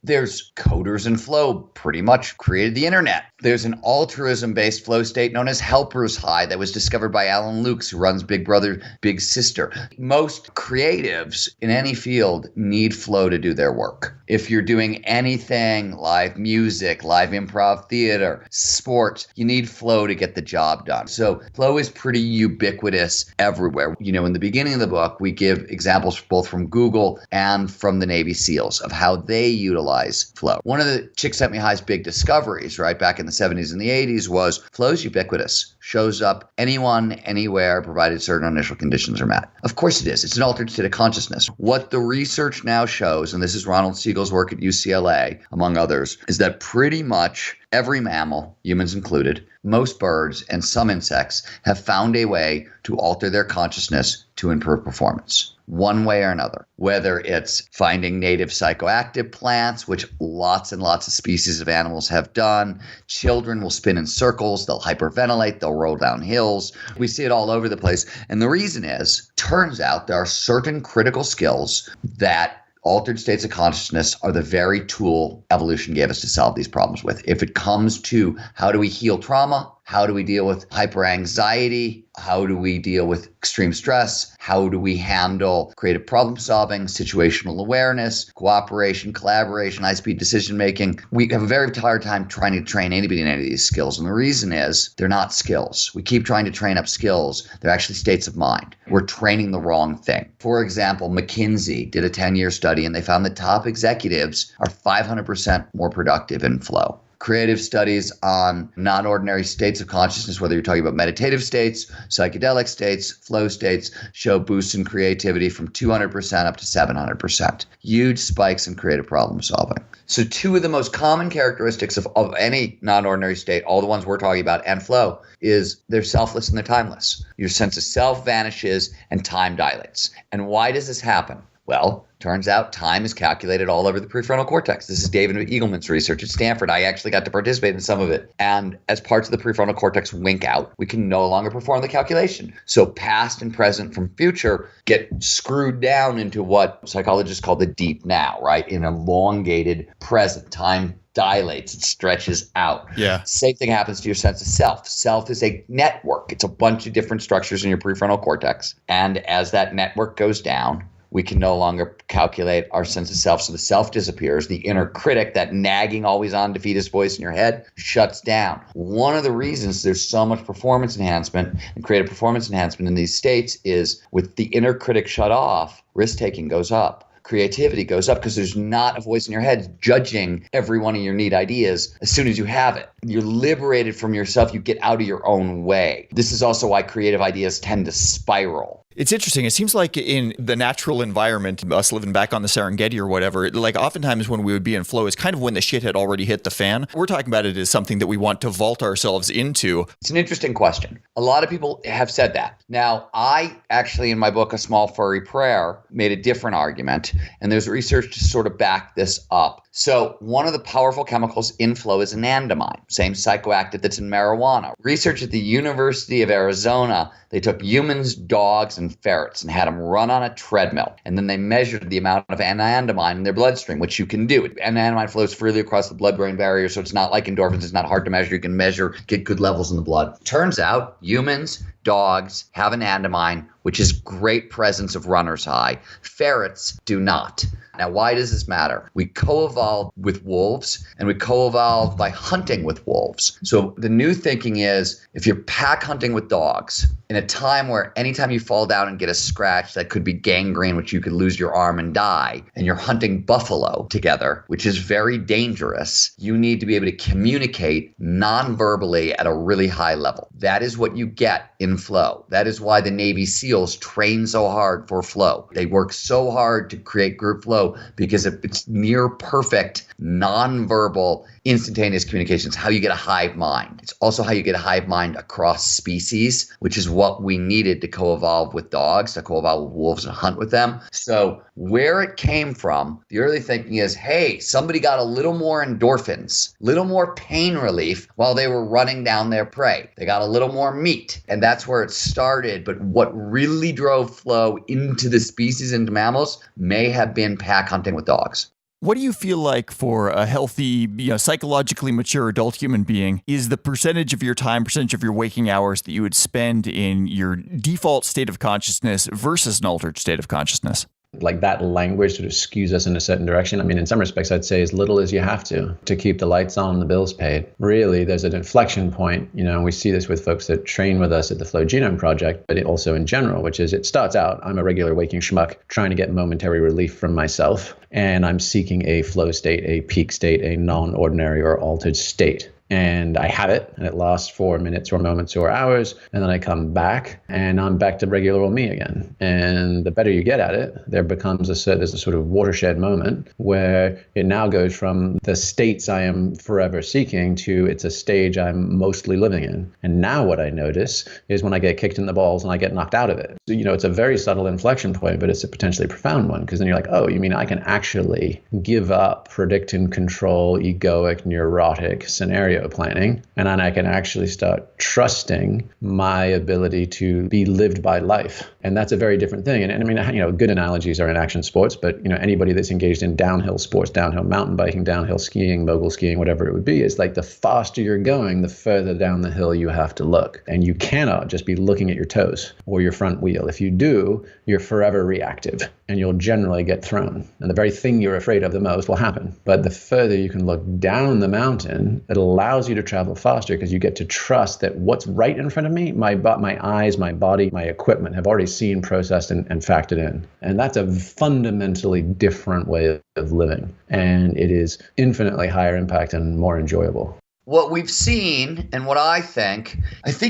there's coders in flow pretty much created the internet. There's an altruism-based flow state known as helper's high that was discovered by Alan Lukes, who runs Big Brother, Big Sister. Most creatives in any field need flow to do their work. If you're doing anything, live music, live improv theater, sports, you need flow to get the job done. So flow is pretty ubiquitous everywhere. In the beginning of the book, we give examples both from Google and from the Navy SEALs of how they utilize flow. One of the Csikszentmihalyi's big discoveries, right, back in the 70s and the 80s was flow's ubiquitous. Shows up anyone, anywhere, provided certain initial conditions are met. Of course it is. It's an altered state of consciousness. What the research now shows, and this is Ronald Siegel's work at UCLA, among others, is that pretty much every mammal, humans included, most birds, and some insects have found a way to alter their consciousness to improve performance, one way or another. Whether it's finding native psychoactive plants, which lots and lots of species of animals have done. Children will spin in circles, they'll hyperventilate, they'll roll down hills. We see it all over the place. And the reason is, turns out there are certain critical skills that altered states of consciousness are the very tool evolution gave us to solve these problems with. If it comes to how do we heal trauma, How do we deal with hyperanxiety? How do we deal with extreme stress? How do we handle creative problem solving, situational awareness, cooperation, collaboration, high-speed decision making? We have a very hard time trying to train anybody in any of these skills. And the reason is they're not skills. We keep trying to train up skills. They're actually states of mind. We're training the wrong thing. For example, McKinsey did a 10-year study and they found that top executives are 500% more productive in flow. Creative studies on non-ordinary states of consciousness, whether you're talking about meditative states, psychedelic states, flow states, show boosts in creativity from 200% up to 700%. Huge spikes in creative problem solving. So two of the most common characteristics of any non-ordinary state, all the ones we're talking about, and flow, is they're selfless and they're timeless. Your sense of self vanishes and time dilates. And why does this happen? Well, turns out time is calculated all over the prefrontal cortex. This is David Eagleman's research at Stanford. I actually got to participate in some of it. And as parts of the prefrontal cortex wink out, we can no longer perform the calculation. So past and present from future get screwed down into what psychologists call the deep now, right? In elongated present. Time dilates, it stretches out. Yeah. Same thing happens to your sense of self. Self is a network. It's a bunch of different structures in your prefrontal cortex. And as that network goes down, we can no longer calculate our sense of self. So the self disappears. The inner critic, that nagging, always on defeatist voice in your head, shuts down. One of the reasons there's so much performance enhancement and creative performance enhancement in these states is with the inner critic shut off, risk-taking goes up. Creativity goes up because there's not a voice in your head judging every one of your neat ideas as soon as you have it. You're liberated from yourself. You get out of your own way. This is also why creative ideas tend to spiral. It's interesting. It seems like in the natural environment, us living back on the Serengeti or whatever, like oftentimes when we would be in flow is kind of when the shit had already hit the fan. We're talking about it as something that we want to vault ourselves into. It's an interesting question. A lot of people have said that. Now, I actually, in my book, A Small Furry Prayer, made a different argument, and there's research to sort of back this up. So one of the powerful chemicals in flow is anandamide, same psychoactive that's in marijuana. Research at the University of Arizona, they took humans, dogs, and ferrets and had them run on a treadmill. And then they measured the amount of anandamide in their bloodstream, which you can do. Anandamide flows freely across the blood-brain barrier, so it's not like endorphins. It's not hard to measure. You can measure, get good levels in the blood. Turns out humans, dogs have anandamide, which is great presence of runner's high. Ferrets do not. Now, why does this matter? We co-evolved with wolves, and we co-evolved by hunting with wolves. So the new thinking is, if you're pack hunting with dogs, in a time where anytime you fall down and get a scratch that could be gangrene, which you could lose your arm and die, and you're hunting buffalo together, which is very dangerous, you need to be able to communicate non-verbally at a really high level. That is what you get in flow. That is why the Navy SEALs train so hard for flow. They work so hard to create group flow because it's near perfect, non-verbal, instantaneous communication. It's how you get a hive mind. It's also how you get a hive mind across species, which is what we needed to co-evolve with dogs, to co-evolve with wolves and hunt with them. So where it came from, the early thinking is, hey, somebody got a little more endorphins, little more pain relief while they were running down their prey. They got a little more meat. And that's where it started. But what really drove flow into the species, into mammals, may have been pack hunting with dogs. What do you feel like for a healthy, psychologically mature adult human being is the percentage of your time, percentage of your waking hours that you would spend in your default state of consciousness versus an altered state of consciousness? Like that language sort of skews us in a certain direction. I mean, in some respects, I'd say as little as you have to keep the lights on, the bills paid. Really, there's an inflection point. We see this with folks that train with us at the Flow Genome Project, but also in general, which is it starts out, I'm a regular waking schmuck trying to get momentary relief from myself, and I'm seeking a flow state, a peak state, a non-ordinary or altered state. And I have it, and it lasts for minutes or moments or hours, and then I come back, and I'm back to regular old me again. And the better you get at it, there's a sort of watershed moment where it now goes from the states I am forever seeking to it's a stage I'm mostly living in. And now what I notice is when I get kicked in the balls and I get knocked out of it. So, it's a very subtle inflection point, but it's a potentially profound one, because then you're like, oh, you mean I can actually give up, predict and control, egoic, neurotic scenarios scenario planning, and then I can actually start trusting my ability to be lived by life. And that's a very different thing. And I mean, good analogies are in action sports, but anybody that's engaged in downhill sports, downhill mountain biking, downhill skiing, mogul skiing, whatever it would be, is like the faster you're going, the further down the hill you have to look. And you cannot just be looking at your toes or your front wheel. If you do, you're forever reactive and you'll generally get thrown. And the very thing you're afraid of the most will happen. But the further you can look down the mountain, it allows you to travel faster because you get to trust that what's right in front of me, my eyes, my body, my equipment have already seen, processed, and factored in. And that's a fundamentally different way of living. And it is infinitely higher impact and more enjoyable. What we've seen and what I think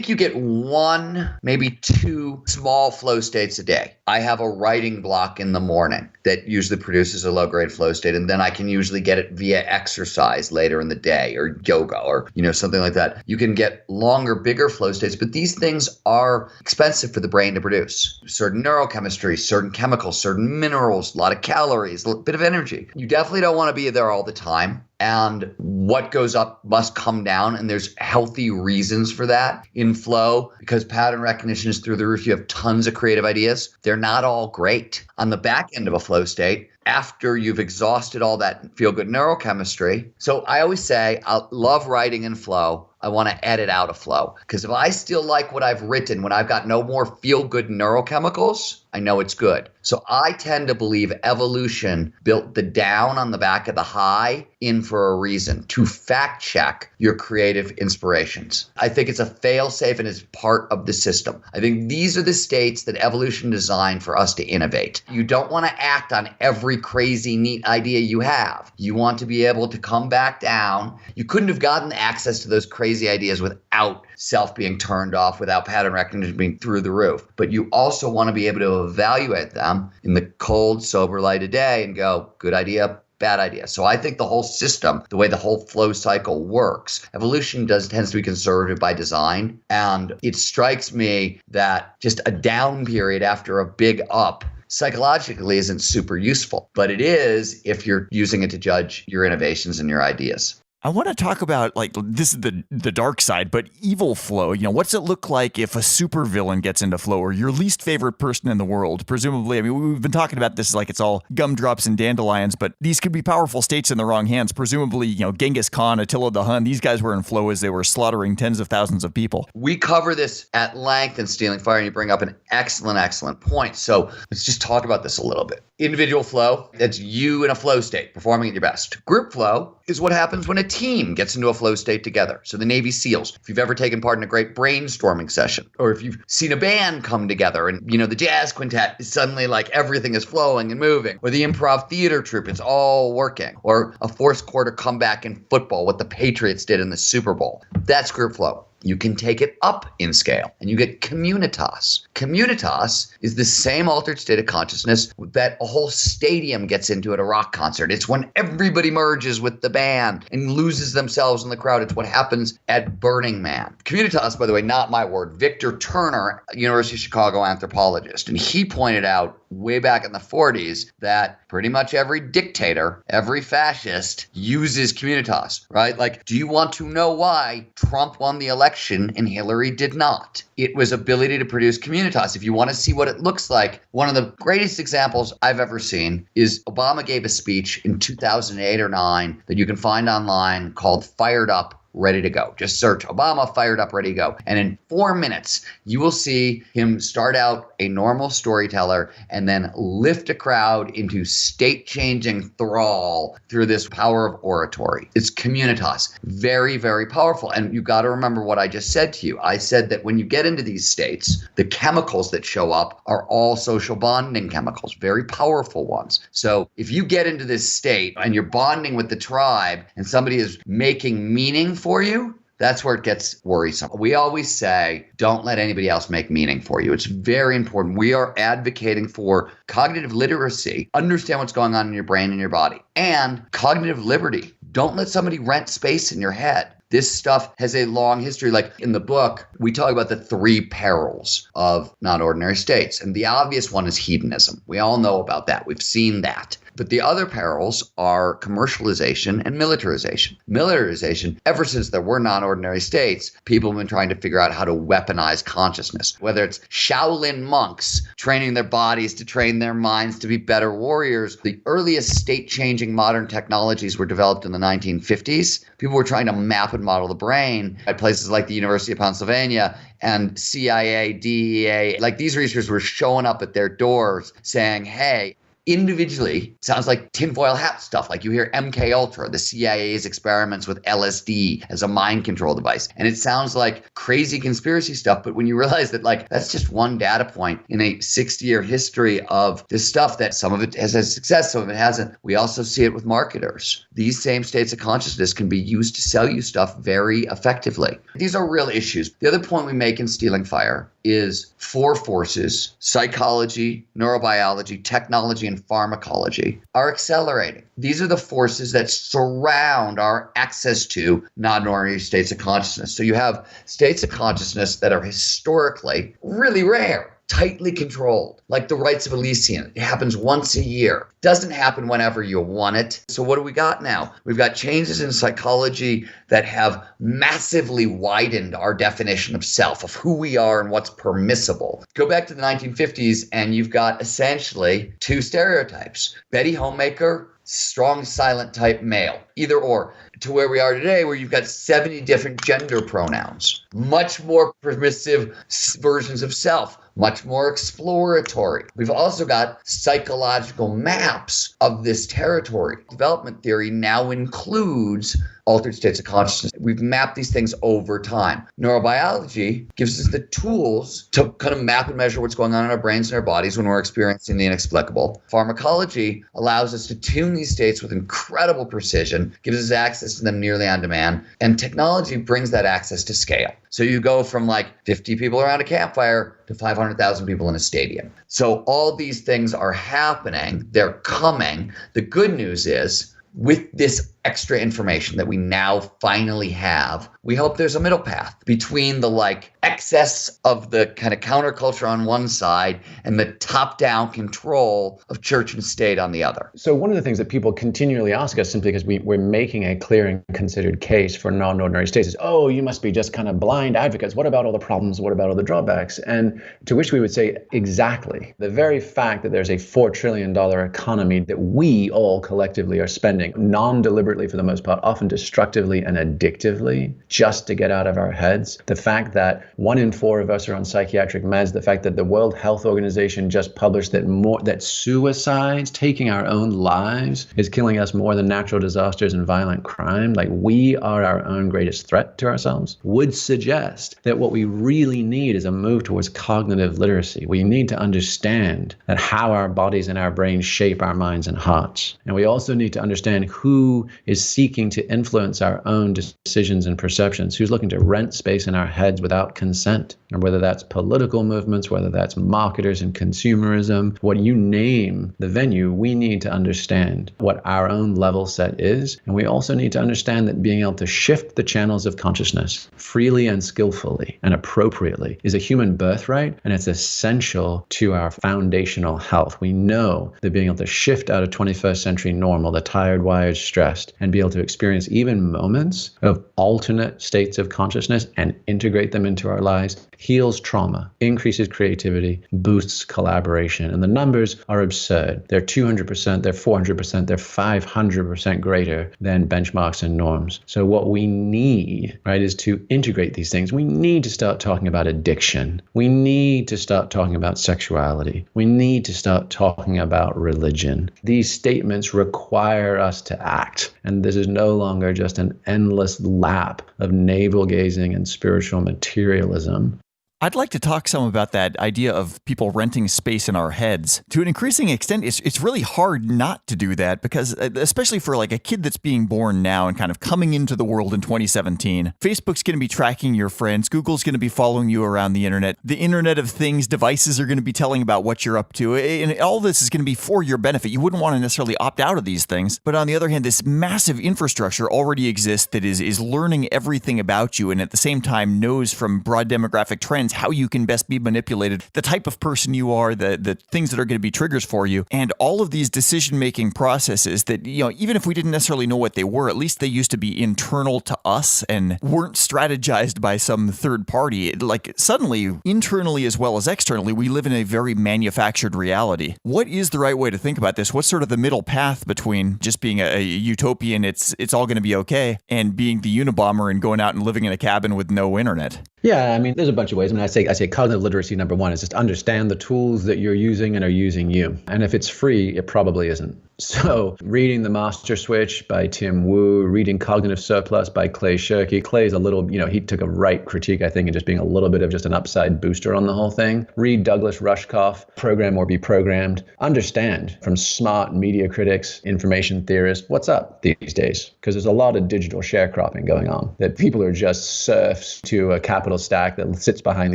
you get 1, maybe 2 small flow states a day. I have a writing block in the morning that usually produces a low-grade flow state, and then I can usually get it via exercise later in the day or yoga or something like that. You can get longer, bigger flow states, but these things are expensive for the brain to produce. Certain neurochemistry, certain chemicals, certain minerals, a lot of calories, a bit of energy. You definitely don't want to be there all the time. And what goes up must come down. And there's healthy reasons for that in flow because pattern recognition is through the roof. You have tons of creative ideas. They're not all great. On the back end of a flow state, after you've exhausted all that feel-good neurochemistry. So I always say, I love writing in flow. I want to edit out of flow. Because if I still like what I've written when I've got no more feel-good neurochemicals, I know it's good. So I tend to believe evolution built the down on the back of the high in for a reason, to fact check your creative inspirations. I think it's a fail-safe and it's part of the system. I think these are the states that evolution designed for us to innovate. You don't want to act on every crazy, neat idea you have. You want to be able to come back down. You couldn't have gotten access to those crazy ideas without self being turned off, without pattern recognition being through the roof. But you also want to be able to evaluate them in the cold, sober light of day and go, good idea, bad idea. So I think the whole system, the way the whole flow cycle works, evolution tends to be conservative by design. And it strikes me that just a down period after a big up psychologically isn't super useful, but it is if you're using it to judge your innovations and your ideas. I want to talk about, this is the dark side, but evil flow. What's it look like if a supervillain gets into flow, or your least favorite person in the world? Presumably, we've been talking about this like it's all gumdrops and dandelions, but these could be powerful states in the wrong hands. Presumably, Genghis Khan, Attila the Hun, these guys were in flow as they were slaughtering tens of thousands of people. We cover this at length in Stealing Fire, and you bring up an excellent point. So let's just talk about this a little bit. Individual flow, that's you in a flow state, performing at your best. Group flow is what happens when a team gets into a flow state together. So the Navy SEALs, if you've ever taken part in a great brainstorming session, or if you've seen a band come together and, the jazz quintet is suddenly like everything is flowing and moving, or the improv theater troupe, it's all working, or a fourth quarter comeback in football, what the Patriots did in the Super Bowl. That's group flow. You can take it up in scale and you get communitas. Communitas is the same altered state of consciousness that a whole stadium gets into at a rock concert. It's when everybody merges with the band and loses themselves in the crowd. It's what happens at Burning Man. Communitas, by the way, not my word. Victor Turner, University of Chicago anthropologist, and he pointed out way back in the 40s that pretty much every dictator, every fascist uses communitas, right? Like, do you want to know why Trump won the election and Hillary did not? It was ability to produce communitas. If you want to see what it looks like, one of the greatest examples I've ever seen is Obama gave a speech in 2008 or 9 that you can find online called Fired Up, Ready to Go. Just search Obama Fired Up, Ready to Go. And in 4 minutes, you will see him start out a normal storyteller and then lift a crowd into state-changing thrall through this power of oratory. It's communitas. Very, very powerful. And you got to remember what I just said to you. I said that when you get into these states, the chemicals that show up are all social bonding chemicals, very powerful ones. So if you get into this state and you're bonding with the tribe and somebody is making meaning for you, that's where it gets worrisome. We always say, don't let anybody else make meaning for you. It's very important. We are advocating for cognitive literacy, understand what's going on in your brain and your body, and cognitive liberty. Don't let somebody rent space in your head. This stuff has a long history. Like in the book, we talk about the 3 perils of non-ordinary states. And the obvious one is hedonism. We all know about that. We've seen that. But the other perils are commercialization and militarization. Militarization, ever since there were non-ordinary states, people have been trying to figure out how to weaponize consciousness. Whether it's Shaolin monks training their bodies to train their minds to be better warriors. The earliest state-changing modern technologies were developed in the 1950s. People were trying to map and model the brain at places like the University of Pennsylvania, and CIA, DEA. Like, these researchers were showing up at their doors saying, hey, individually, sounds like tinfoil hat stuff. Like you hear MK Ultra, the CIA's experiments with LSD as a mind control device. And it sounds like crazy conspiracy stuff. But when you realize that, like, that's just one data point in a 60-year history of this stuff, that some of it has had success, some of it hasn't. We also see it with marketers. These same states of consciousness can be used to sell you stuff very effectively. These are real issues. The other point we make in Stealing Fire is 4 forces: psychology, neurobiology, technology, and pharmacology are accelerating. These are the forces that surround our access to non-ordinary states of consciousness. So you have states of consciousness that are historically really rare, tightly controlled, like the rites of Elysium. It happens once a year. Doesn't happen whenever you want it. So what do we got now? We've got changes in psychology that have massively widened our definition of self, of who we are and what's permissible. Go back to the 1950s and you've got essentially 2 stereotypes. Betty Homemaker, strong silent type male, either or, to where we are today, where you've got 70 different gender pronouns, much more permissive versions of self, much more exploratory. We've also got psychological maps of this territory. Development theory now includes altered states of consciousness. We've mapped these things over time. Neurobiology gives us the tools to kind of map and measure what's going on in our brains and our bodies when we're experiencing the inexplicable. Pharmacology allows us to tune these states with incredible precision, gives us access to them nearly on demand, and technology brings that access to scale. So you go from like 50 people around a campfire to 500,000 people in a stadium. So all these things are happening. They're coming. The good news is, with this extra information that we now finally have, we hope there's a middle path between the like excess of the kind of counterculture on one side and the top-down control of church and state on the other. So one of the things that people continually ask us, simply because we're making a clear and considered case for non-ordinary states, is, oh, you must be just kind of blind advocates. What about all the problems? What about all the drawbacks? And to which we would say, exactly. The very fact that there's a $4 trillion economy that we all collectively are spending non-deliberately, for the most part, often destructively and addictively, just to get out of our heads. The fact that 1 in 4 of us are on psychiatric meds, the fact that the World Health Organization just published that suicides, taking our own lives, is killing us more than natural disasters and violent crime. Like, we are our own greatest threat to ourselves, would suggest that what we really need is a move towards cognitive literacy. We need to understand that how our bodies and our brains shape our minds and hearts. And we also need to understand who is seeking to influence our own decisions and perceptions, who's looking to rent space in our heads without consent, and whether that's political movements, whether that's marketers and consumerism, what you name the venue, we need to understand what our own level set is. And we also need to understand that being able to shift the channels of consciousness freely and skillfully and appropriately is a human birthright, and it's essential to our foundational health. We know that being able to shift out of 21st century normal, the tired, wired, stressed, and be able to experience even moments of alternate states of consciousness and integrate them into our lives heals trauma, increases creativity, boosts collaboration. And the numbers are absurd. They're 200%, they're 400%, they're 500% greater than benchmarks and norms. So what we need, right, is to integrate these things. We need to start talking about addiction. We need to start talking about sexuality. We need to start talking about religion. These statements require us to act. And this is no longer just an endless lap of navel-gazing and spiritual materialism. I'd like to talk some about that idea of people renting space in our heads. To an increasing extent, it's really hard not to do that because, especially for like a kid that's being born now and kind of coming into the world in 2017, Facebook's going to be tracking your friends. Google's going to be following you around the internet. The Internet of Things devices are going to be telling about what you're up to. And all this is going to be for your benefit. You wouldn't want to necessarily opt out of these things. But on the other hand, this massive infrastructure already exists that is learning everything about you and at the same time knows from broad demographic trends understands how you can best be manipulated, the type of person you are, the things that are going to be triggers for you, and all of these decision-making processes that, even if we didn't necessarily know what they were, at least they used to be internal to us and weren't strategized by some third party. Like suddenly, internally as well as externally, we live in a very manufactured reality. What is the right way to think about this? What's sort of the middle path between just being a utopian, it's all going to be okay, and being the Unabomber and going out and living in a cabin with no internet? Yeah, I mean, there's a bunch of ways. I say cognitive literacy, number one, is just understand the tools that you're using and are using you. And if it's free, it probably isn't. So reading The Master Switch by Tim Wu, reading Cognitive Surplus by Clay Shirky. Clay's a little, he took a right critique, I think, and just being a little bit of just an upside booster on the whole thing. Read Douglas Rushkoff, Program or Be Programmed. Understand from smart media critics, information theorists, what's up these days? Because there's a lot of digital sharecropping going on, that people are just serfs to a capital stack that sits behind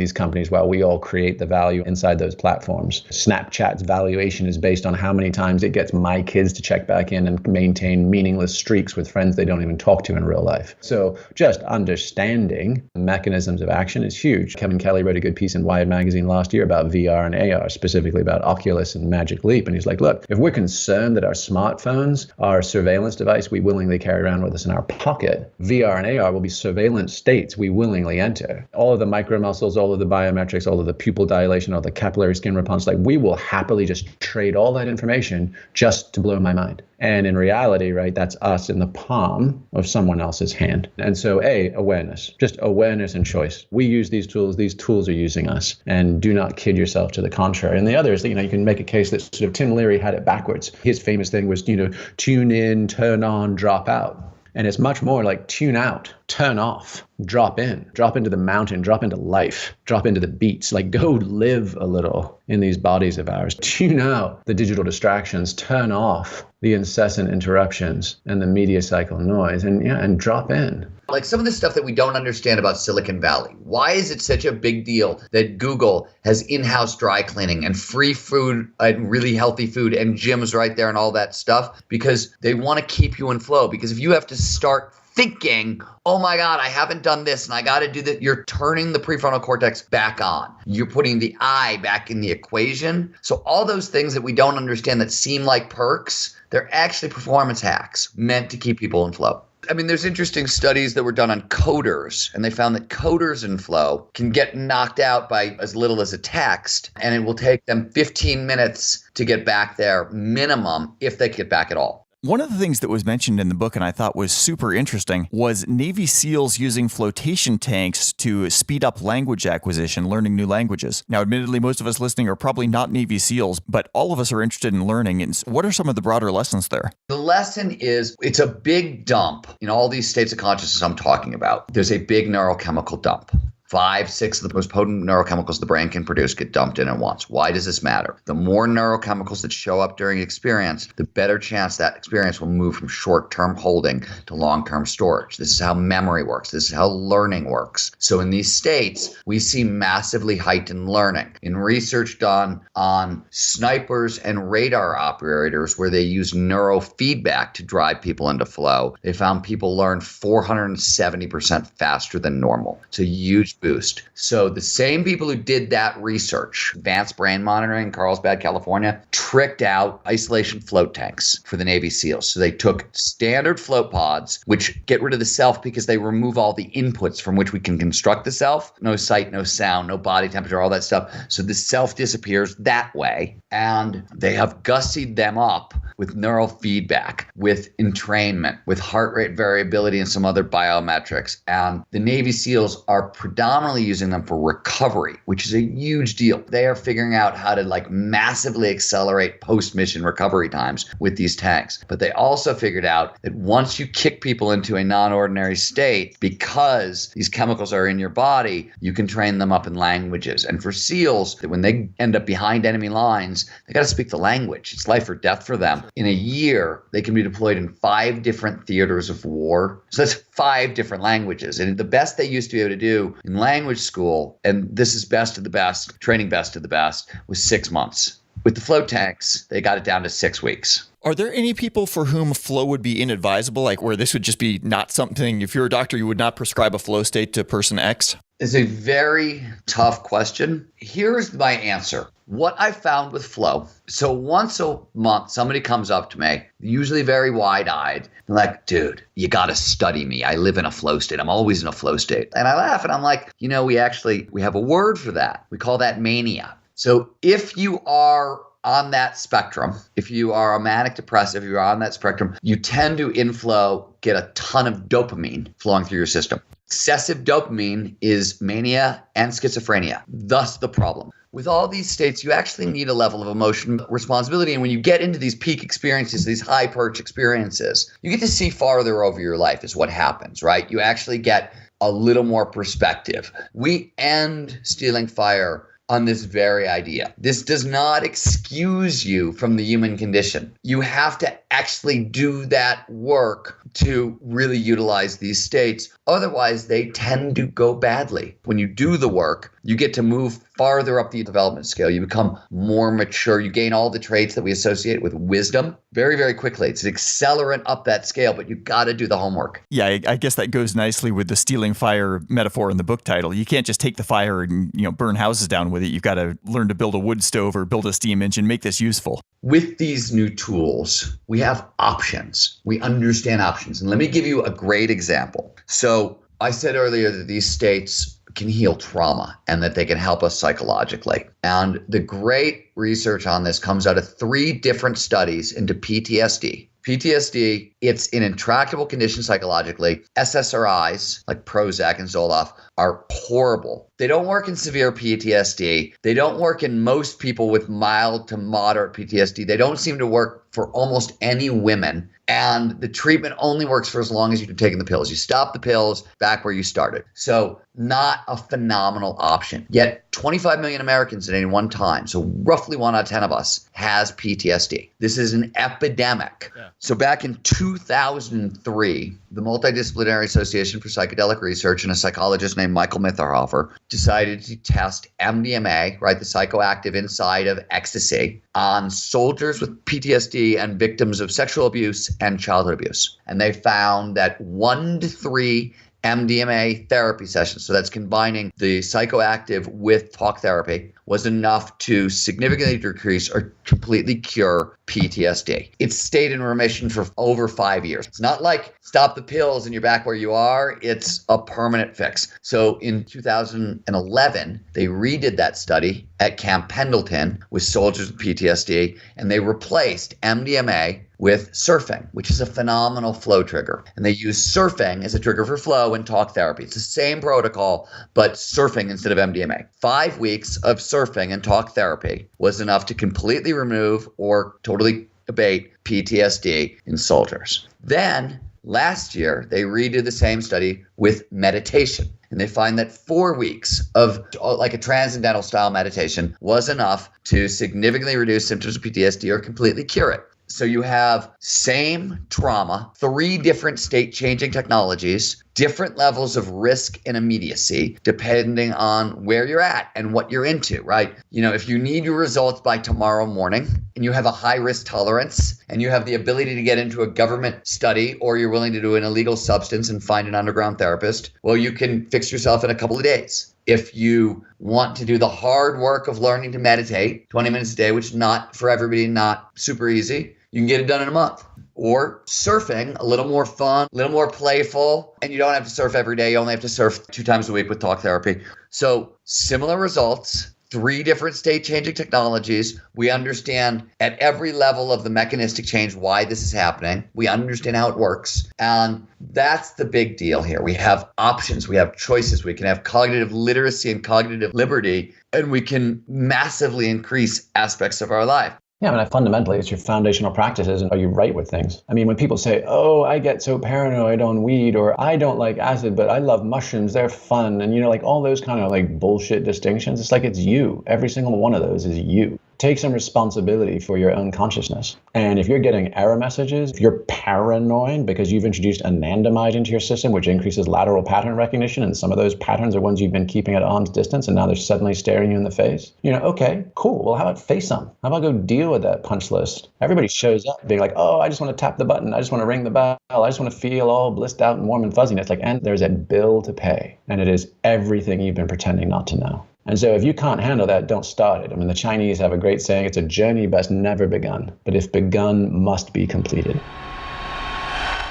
these companies while we all create the value inside those platforms. Snapchat's valuation is based on how many times it gets my kids to check back in and maintain meaningless streaks with friends they don't even talk to in real life. So just understanding mechanisms of action is huge. Kevin Kelly wrote a good piece in Wired magazine last year about VR and AR, specifically about Oculus and Magic Leap. And he's like, look, if we're concerned that our smartphones are a surveillance device we willingly carry around with us in our pocket, VR and AR will be surveillance states we willingly enter. All of the micromuscles, all of the biometrics, all of the pupil dilation, all the capillary skin response, like we will happily just trade all that information just to blow my mind. And in reality, right, that's us in the palm of someone else's hand. And so awareness, just awareness and choice. We use these tools are using us, and do not kid yourself to the contrary. And the other is that, you can make a case that sort of Tim Leary had it backwards. His famous thing was, tune in, turn on, drop out. And it's much more like tune out, turn off, drop into the mountain, drop into life, drop into the beats, like go live a little in these bodies of ours. Tune out the digital distractions, turn off the incessant interruptions and the media cycle noise, and drop in. Like some of the stuff that we don't understand about Silicon Valley. Why is it such a big deal that Google has in-house dry cleaning and free food and really healthy food and gyms right there and all that stuff? Because they want to keep you in flow. Because if you have to start thinking, oh my God, I haven't done this and I got to do that, you're turning the prefrontal cortex back on. You're putting the I back in the equation. So all those things that we don't understand that seem like perks, they're actually performance hacks meant to keep people in flow. I mean, there's interesting studies that were done on coders, and they found that coders in flow can get knocked out by as little as a text, and it will take them 15 minutes to get back there minimum, if they get back at all. One of the things that was mentioned in the book and I thought was super interesting was Navy SEALs using flotation tanks to speed up language acquisition, learning new languages. Now, admittedly, most of us listening are probably not Navy SEAls, but all of us are interested in learning. And what are some of the broader lessons there? The lesson is it's a big dump in all these states of consciousness I'm talking about. There's a big neurochemical dump. 5, 6 of the most potent neurochemicals the brain can produce get dumped in at once. Why does this matter? The more neurochemicals that show up during experience, the better chance that experience will move from short-term holding to long-term storage. This is how memory works. This is how learning works. So in these states, we see massively heightened learning. In research done on snipers and radar operators where they use neurofeedback to drive people into flow, they found people learn 470% faster than normal. It's a huge boost. So the same people who did that research, advanced brain monitoring in Carlsbad, California, tricked out isolation float tanks for the Navy SEALs. So they took standard float pods, which get rid of the self because they remove all the inputs from which we can construct the self. No sight, no sound, no body temperature, all that stuff. So the self disappears that way. And they have gussied them up with neural feedback, with entrainment, with heart rate variability and some other biometrics. And the Navy SEALs are predominantly using them for recovery, which is a huge deal. They are figuring out how to massively accelerate post-mission recovery times with these tanks. But they also figured out that once you kick people into a non-ordinary state, because these chemicals are in your body, you can train them up in languages. And for SEALs, when they end up behind enemy lines, they got to speak the language. It's life or death for them. In a year, they can be deployed in 5 different theaters of war. So that's 5 different languages. And the best they used to be able to do in language school, and this is best of the best, training best of the best, was 6 months. With the float tanks, they got it down to 6 weeks. Are there any people for whom flow would be inadvisable, like where this would just be not something, if you're a doctor, you would not prescribe a flow state to person X? is a very tough question. Here's my answer. What I found with flow, so once a month, somebody comes up to me, usually very wide-eyed, and like, dude, you got to study me. I live in a flow state. I'm always in a flow state. And I laugh and I'm like, we have a word for that. We call that mania. So if you are on that spectrum, if you are a manic depressive, you're on that spectrum, you tend to in flow get a ton of dopamine flowing through your system. Excessive dopamine is mania and schizophrenia, thus the problem. With all these states, you actually need a level of emotional responsibility. And when you get into these peak experiences, these high perch experiences, you get to see farther over your life is what happens, right? You actually get a little more perspective. We end Stealing Fire on this very idea. This does not excuse you from the human condition. You have to actually do that work to really utilize these states. Otherwise, they tend to go badly. When you do the work, you get to move farther up the development scale. You become more mature. You gain all the traits that we associate with wisdom very, very quickly. It's an accelerant up that scale, but you've got to do the homework. Yeah, I guess that goes nicely with the stealing fire metaphor in the book title. You can't just take the fire and burn houses down with it. You've got to learn to build a wood stove or build a steam engine, make this useful. With these new tools, we have options. We understand options. And let me give you a great example. So I said earlier that these states can heal trauma and that they can help us psychologically. And the great research on this comes out of 3 different studies into PTSD. PTSD, it's an intractable condition psychologically. SSRIs, like Prozac and Zoloft, are horrible. They don't work in severe PTSD. They don't work in most people with mild to moderate PTSD. They don't seem to work for almost any women. And the treatment only works for as long as you're taking the pills. You stop the pills back where you started. So not a phenomenal option. Yet 25 million Americans at any one time, so roughly 1 out of 10 of us, has PTSD. This is an epidemic. Yeah. So back in 2003, the Multidisciplinary Association for Psychedelic Research and a psychologist named Michael Mitherhofer decided to test MDMA, right, the psychoactive inside of ecstasy, on soldiers with PTSD and victims of sexual abuse and childhood abuse. And they found that 1 to 3 MDMA therapy sessions, so that's combining the psychoactive with talk therapy, was enough to significantly decrease or completely cure PTSD. It stayed in remission for over 5 years. It's not like stop the pills and you're back where you are. It's a permanent fix. So in 2011, they redid that study at Camp Pendleton with soldiers with PTSD, and they replaced MDMA with surfing, which is a phenomenal flow trigger. And they use surfing as a trigger for flow and talk therapy. It's the same protocol, but surfing instead of MDMA. 5 weeks of surfing and talk therapy was enough to completely remove or totally abate PTSD in soldiers. Then last year, they redid the same study with meditation. And they find that 4 weeks of like a transcendental style meditation was enough to significantly reduce symptoms of PTSD or completely cure it. So you have same trauma, 3 different state-changing technologies, different levels of risk and immediacy, depending on where you're at and what you're into, right? If you need your results by tomorrow morning and you have a high risk tolerance and you have the ability to get into a government study, or you're willing to do an illegal substance and find an underground therapist, well, you can fix yourself in a couple of days. If you want to do the hard work of learning to meditate 20 minutes a day, which is not for everybody, not super easy, you can get it done in a month. Or surfing, a little more fun, a little more playful, and you don't have to surf every day. You only have to surf 2 times a week with talk therapy. So similar results, 3 different state-changing technologies. We understand at every level of the mechanistic change why this is happening. We understand how it works. And that's the big deal here. We have options. We have choices. We can have cognitive literacy and cognitive liberty, and we can massively increase aspects of our life. Yeah, fundamentally, it's your foundational practices and are you right with things? I mean, when people say, oh, I get so paranoid on weed, or I don't like acid, but I love mushrooms, they're fun. And, like all those kind of like bullshit distinctions, it's like it's you. Every single one of those is you. take some responsibility for your own consciousness. And if you're getting error messages, if you're paranoid because you've introduced anandamide into your system, which increases lateral pattern recognition, and some of those patterns are ones you've been keeping at arm's distance, and now they're suddenly staring you in the face, okay, cool. Well, how about face them? How about go deal with that punch list? Everybody shows up being like, oh, I just want to tap the button. I just want to ring the bell. I just want to feel all blissed out and warm and fuzzy. And it's like, and there's a bill to pay. And it is everything you've been pretending not to know. And so if you can't handle that, don't start it. I mean, the Chinese have a great saying, it's a journey best never begun, but if begun, must be completed.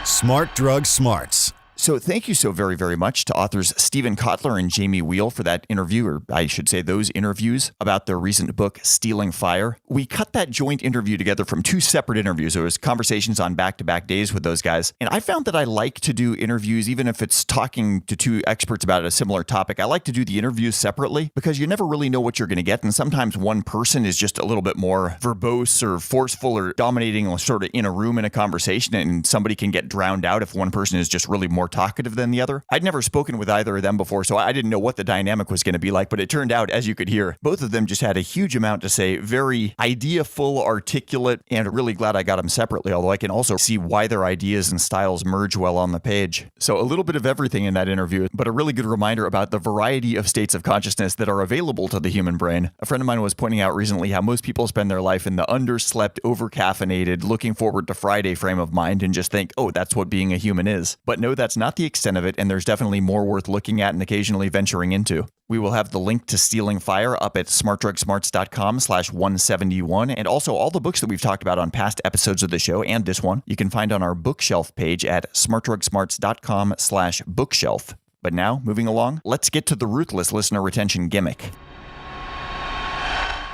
Smart Drug Smarts. So thank you so very, very much to authors Stephen Kotler and Jamie Wheal for that interview, or I should say those interviews about their recent book, Stealing Fire. We cut that joint interview together from two separate interviews. It was conversations on back-to-back days with those guys. And I found that I like to do interviews, even if it's talking to two experts about a similar topic. I like to do the interviews separately because you never really know what you're going to get. And sometimes one person is just a little bit more verbose or forceful or dominating sort of in a room in a conversation, and somebody can get drowned out if one person is just really more talkative than the other. I'd never spoken with either of them before, so I didn't know what the dynamic was going to be like, but it turned out, as you could hear, both of them just had a huge amount to say, very idea-full, articulate, and really glad I got them separately, although I can also see why their ideas and styles merge well on the page. So a little bit of everything in that interview, but a really good reminder about the variety of states of consciousness that are available to the human brain. A friend of mine was pointing out recently how most people spend their life in the underslept, overcaffeinated, looking forward to Friday frame of mind and just think, oh, that's what being a human is. But no, that's not the extent of it, and there's definitely more worth looking at and occasionally venturing into. We will have the link to Stealing Fire up at smartdrugsmarts.com/171, and also all the books that we've talked about on past episodes of the show and this one, you can find on our bookshelf page at smartdrugsmarts.com/bookshelf. But now, moving along, let's get to the ruthless listener retention gimmick.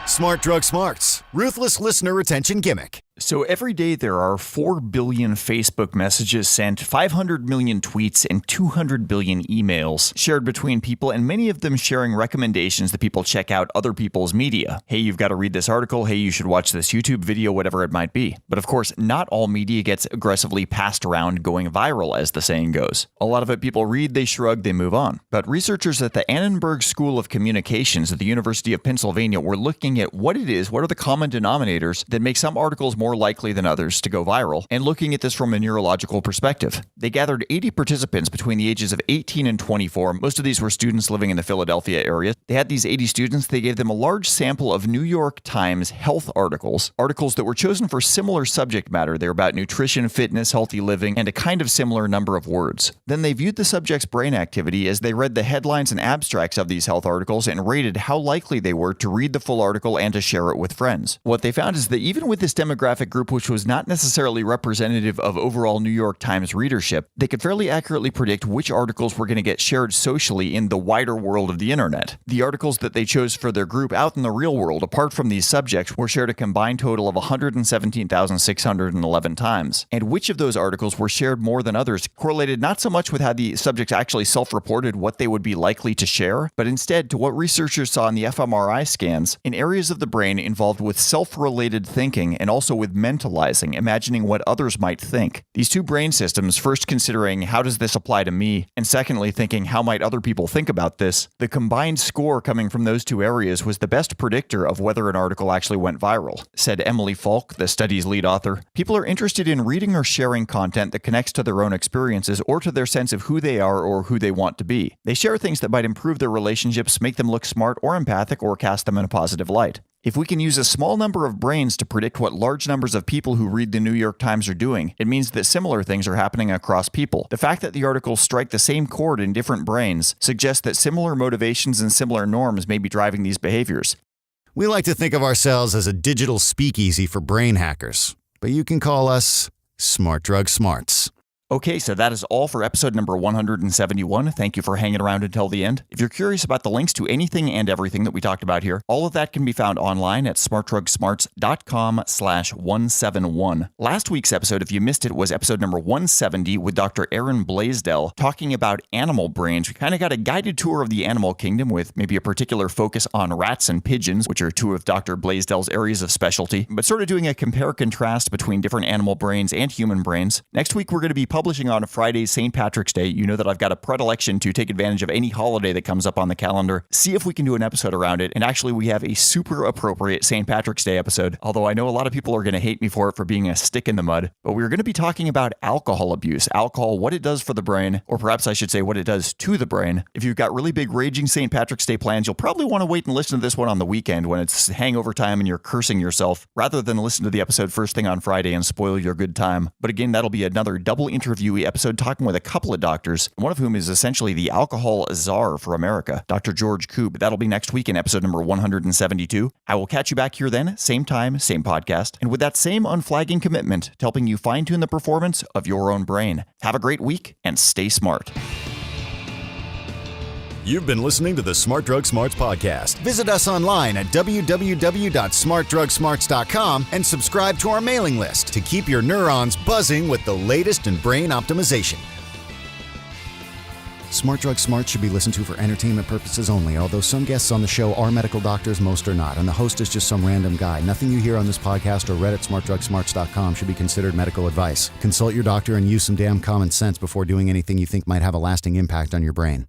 Smart Drug Smarts, ruthless listener retention gimmick. So every day there are 4 billion Facebook messages sent, 500 million tweets, and 200 billion emails shared between people, and many of them sharing recommendations that people check out other people's media. Hey, you've got to read this article. Hey, you should watch this YouTube video, whatever it might be. But of course, not all media gets aggressively passed around going viral, as the saying goes. A lot of it people read, they shrug, they move on. But researchers at the Annenberg School of Communications at the University of Pennsylvania were looking at what are the common denominators that make some articles more likely than others to go viral, and looking at this from a neurological perspective. They gathered 80 participants between the ages of 18 and 24. Most of these were students living in the Philadelphia area. They had these 80 students. They gave them a large sample of New York Times health articles that were chosen for similar subject matter. They were about nutrition, fitness, healthy living, and a kind of similar number of words. Then they viewed the subject's brain activity as they read the headlines and abstracts of these health articles and rated how likely they were to read the full article and to share it with friends. What they found is that even with this demographic group, which was not necessarily representative of overall New York Times readership, they could fairly accurately predict which articles were going to get shared socially in the wider world of the internet. The articles that they chose for their group out in the real world, apart from these subjects, were shared a combined total of 117,611 times. And which of those articles were shared more than others correlated not so much with how the subjects actually self-reported what they would be likely to share, but instead to what researchers saw in the fMRI scans in areas of the brain involved with self-related thinking and also with mentalizing, imagining what others might think. These two brain systems, first considering how does this apply to me, and secondly thinking how might other people think about this, the combined score coming from those two areas was the best predictor of whether an article actually went viral. Said Emily Falk, the study's lead author, people are interested in reading or sharing content that connects to their own experiences or to their sense of who they are or who they want to be. They share things that might improve their relationships, make them look smart or empathic, or cast them in a positive light. If we can use a small number of brains to predict what large numbers of people who read the New York Times are doing, it means that similar things are happening across people. The fact that the articles strike the same chord in different brains suggests that similar motivations and similar norms may be driving these behaviors. We like to think of ourselves as a digital speakeasy for brain hackers, but you can call us Smart Drug Smarts. Okay, so that is all for episode number 171. Thank you for hanging around until the end. If you're curious about the links to anything and everything that we talked about here, all of that can be found online at smartdrugsmarts.com/171. Last week's episode, if you missed it, was episode number 170 with Dr. Aaron Blaisdell talking about animal brains. We kind of got a guided tour of the animal kingdom with maybe a particular focus on rats and pigeons, which are two of Dr. Blaisdell's areas of specialty, but sort of doing a compare-contrast between different animal brains and human brains. Next week, we're going to be publishing on Friday's St. Patrick's Day, you know that I've got a predilection to take advantage of any holiday that comes up on the calendar, see if we can do an episode around it. And actually, we have a super appropriate St. Patrick's Day episode, although I know a lot of people are going to hate me for it for being a stick in the mud. But we're going to be talking about alcohol abuse, alcohol, what it does for the brain, or perhaps I should say what it does to the brain. If you've got really big raging St. Patrick's Day plans, you'll probably want to wait and listen to this one on the weekend when it's hangover time and you're cursing yourself, rather than listen to the episode first thing on Friday and spoil your good time. But again, that'll be another double interviewee episode talking with a couple of doctors, one of whom is essentially the alcohol czar for America, Dr. George Koob. That'll be next week in episode number 172. I will catch you back here then, same time, same podcast, and with that same unflagging commitment to helping you fine-tune the performance of your own brain. Have a great week and stay smart. You've been listening to the Smart Drug Smarts podcast. Visit us online at www.smartdrugsmarts.com and subscribe to our mailing list to keep your neurons buzzing with the latest in brain optimization. Smart Drug Smarts should be listened to for entertainment purposes only, although some guests on the show are medical doctors, most are not, and the host is just some random guy. Nothing you hear on this podcast or read at smartdrugsmarts.com should be considered medical advice. Consult your doctor and use some damn common sense before doing anything you think might have a lasting impact on your brain.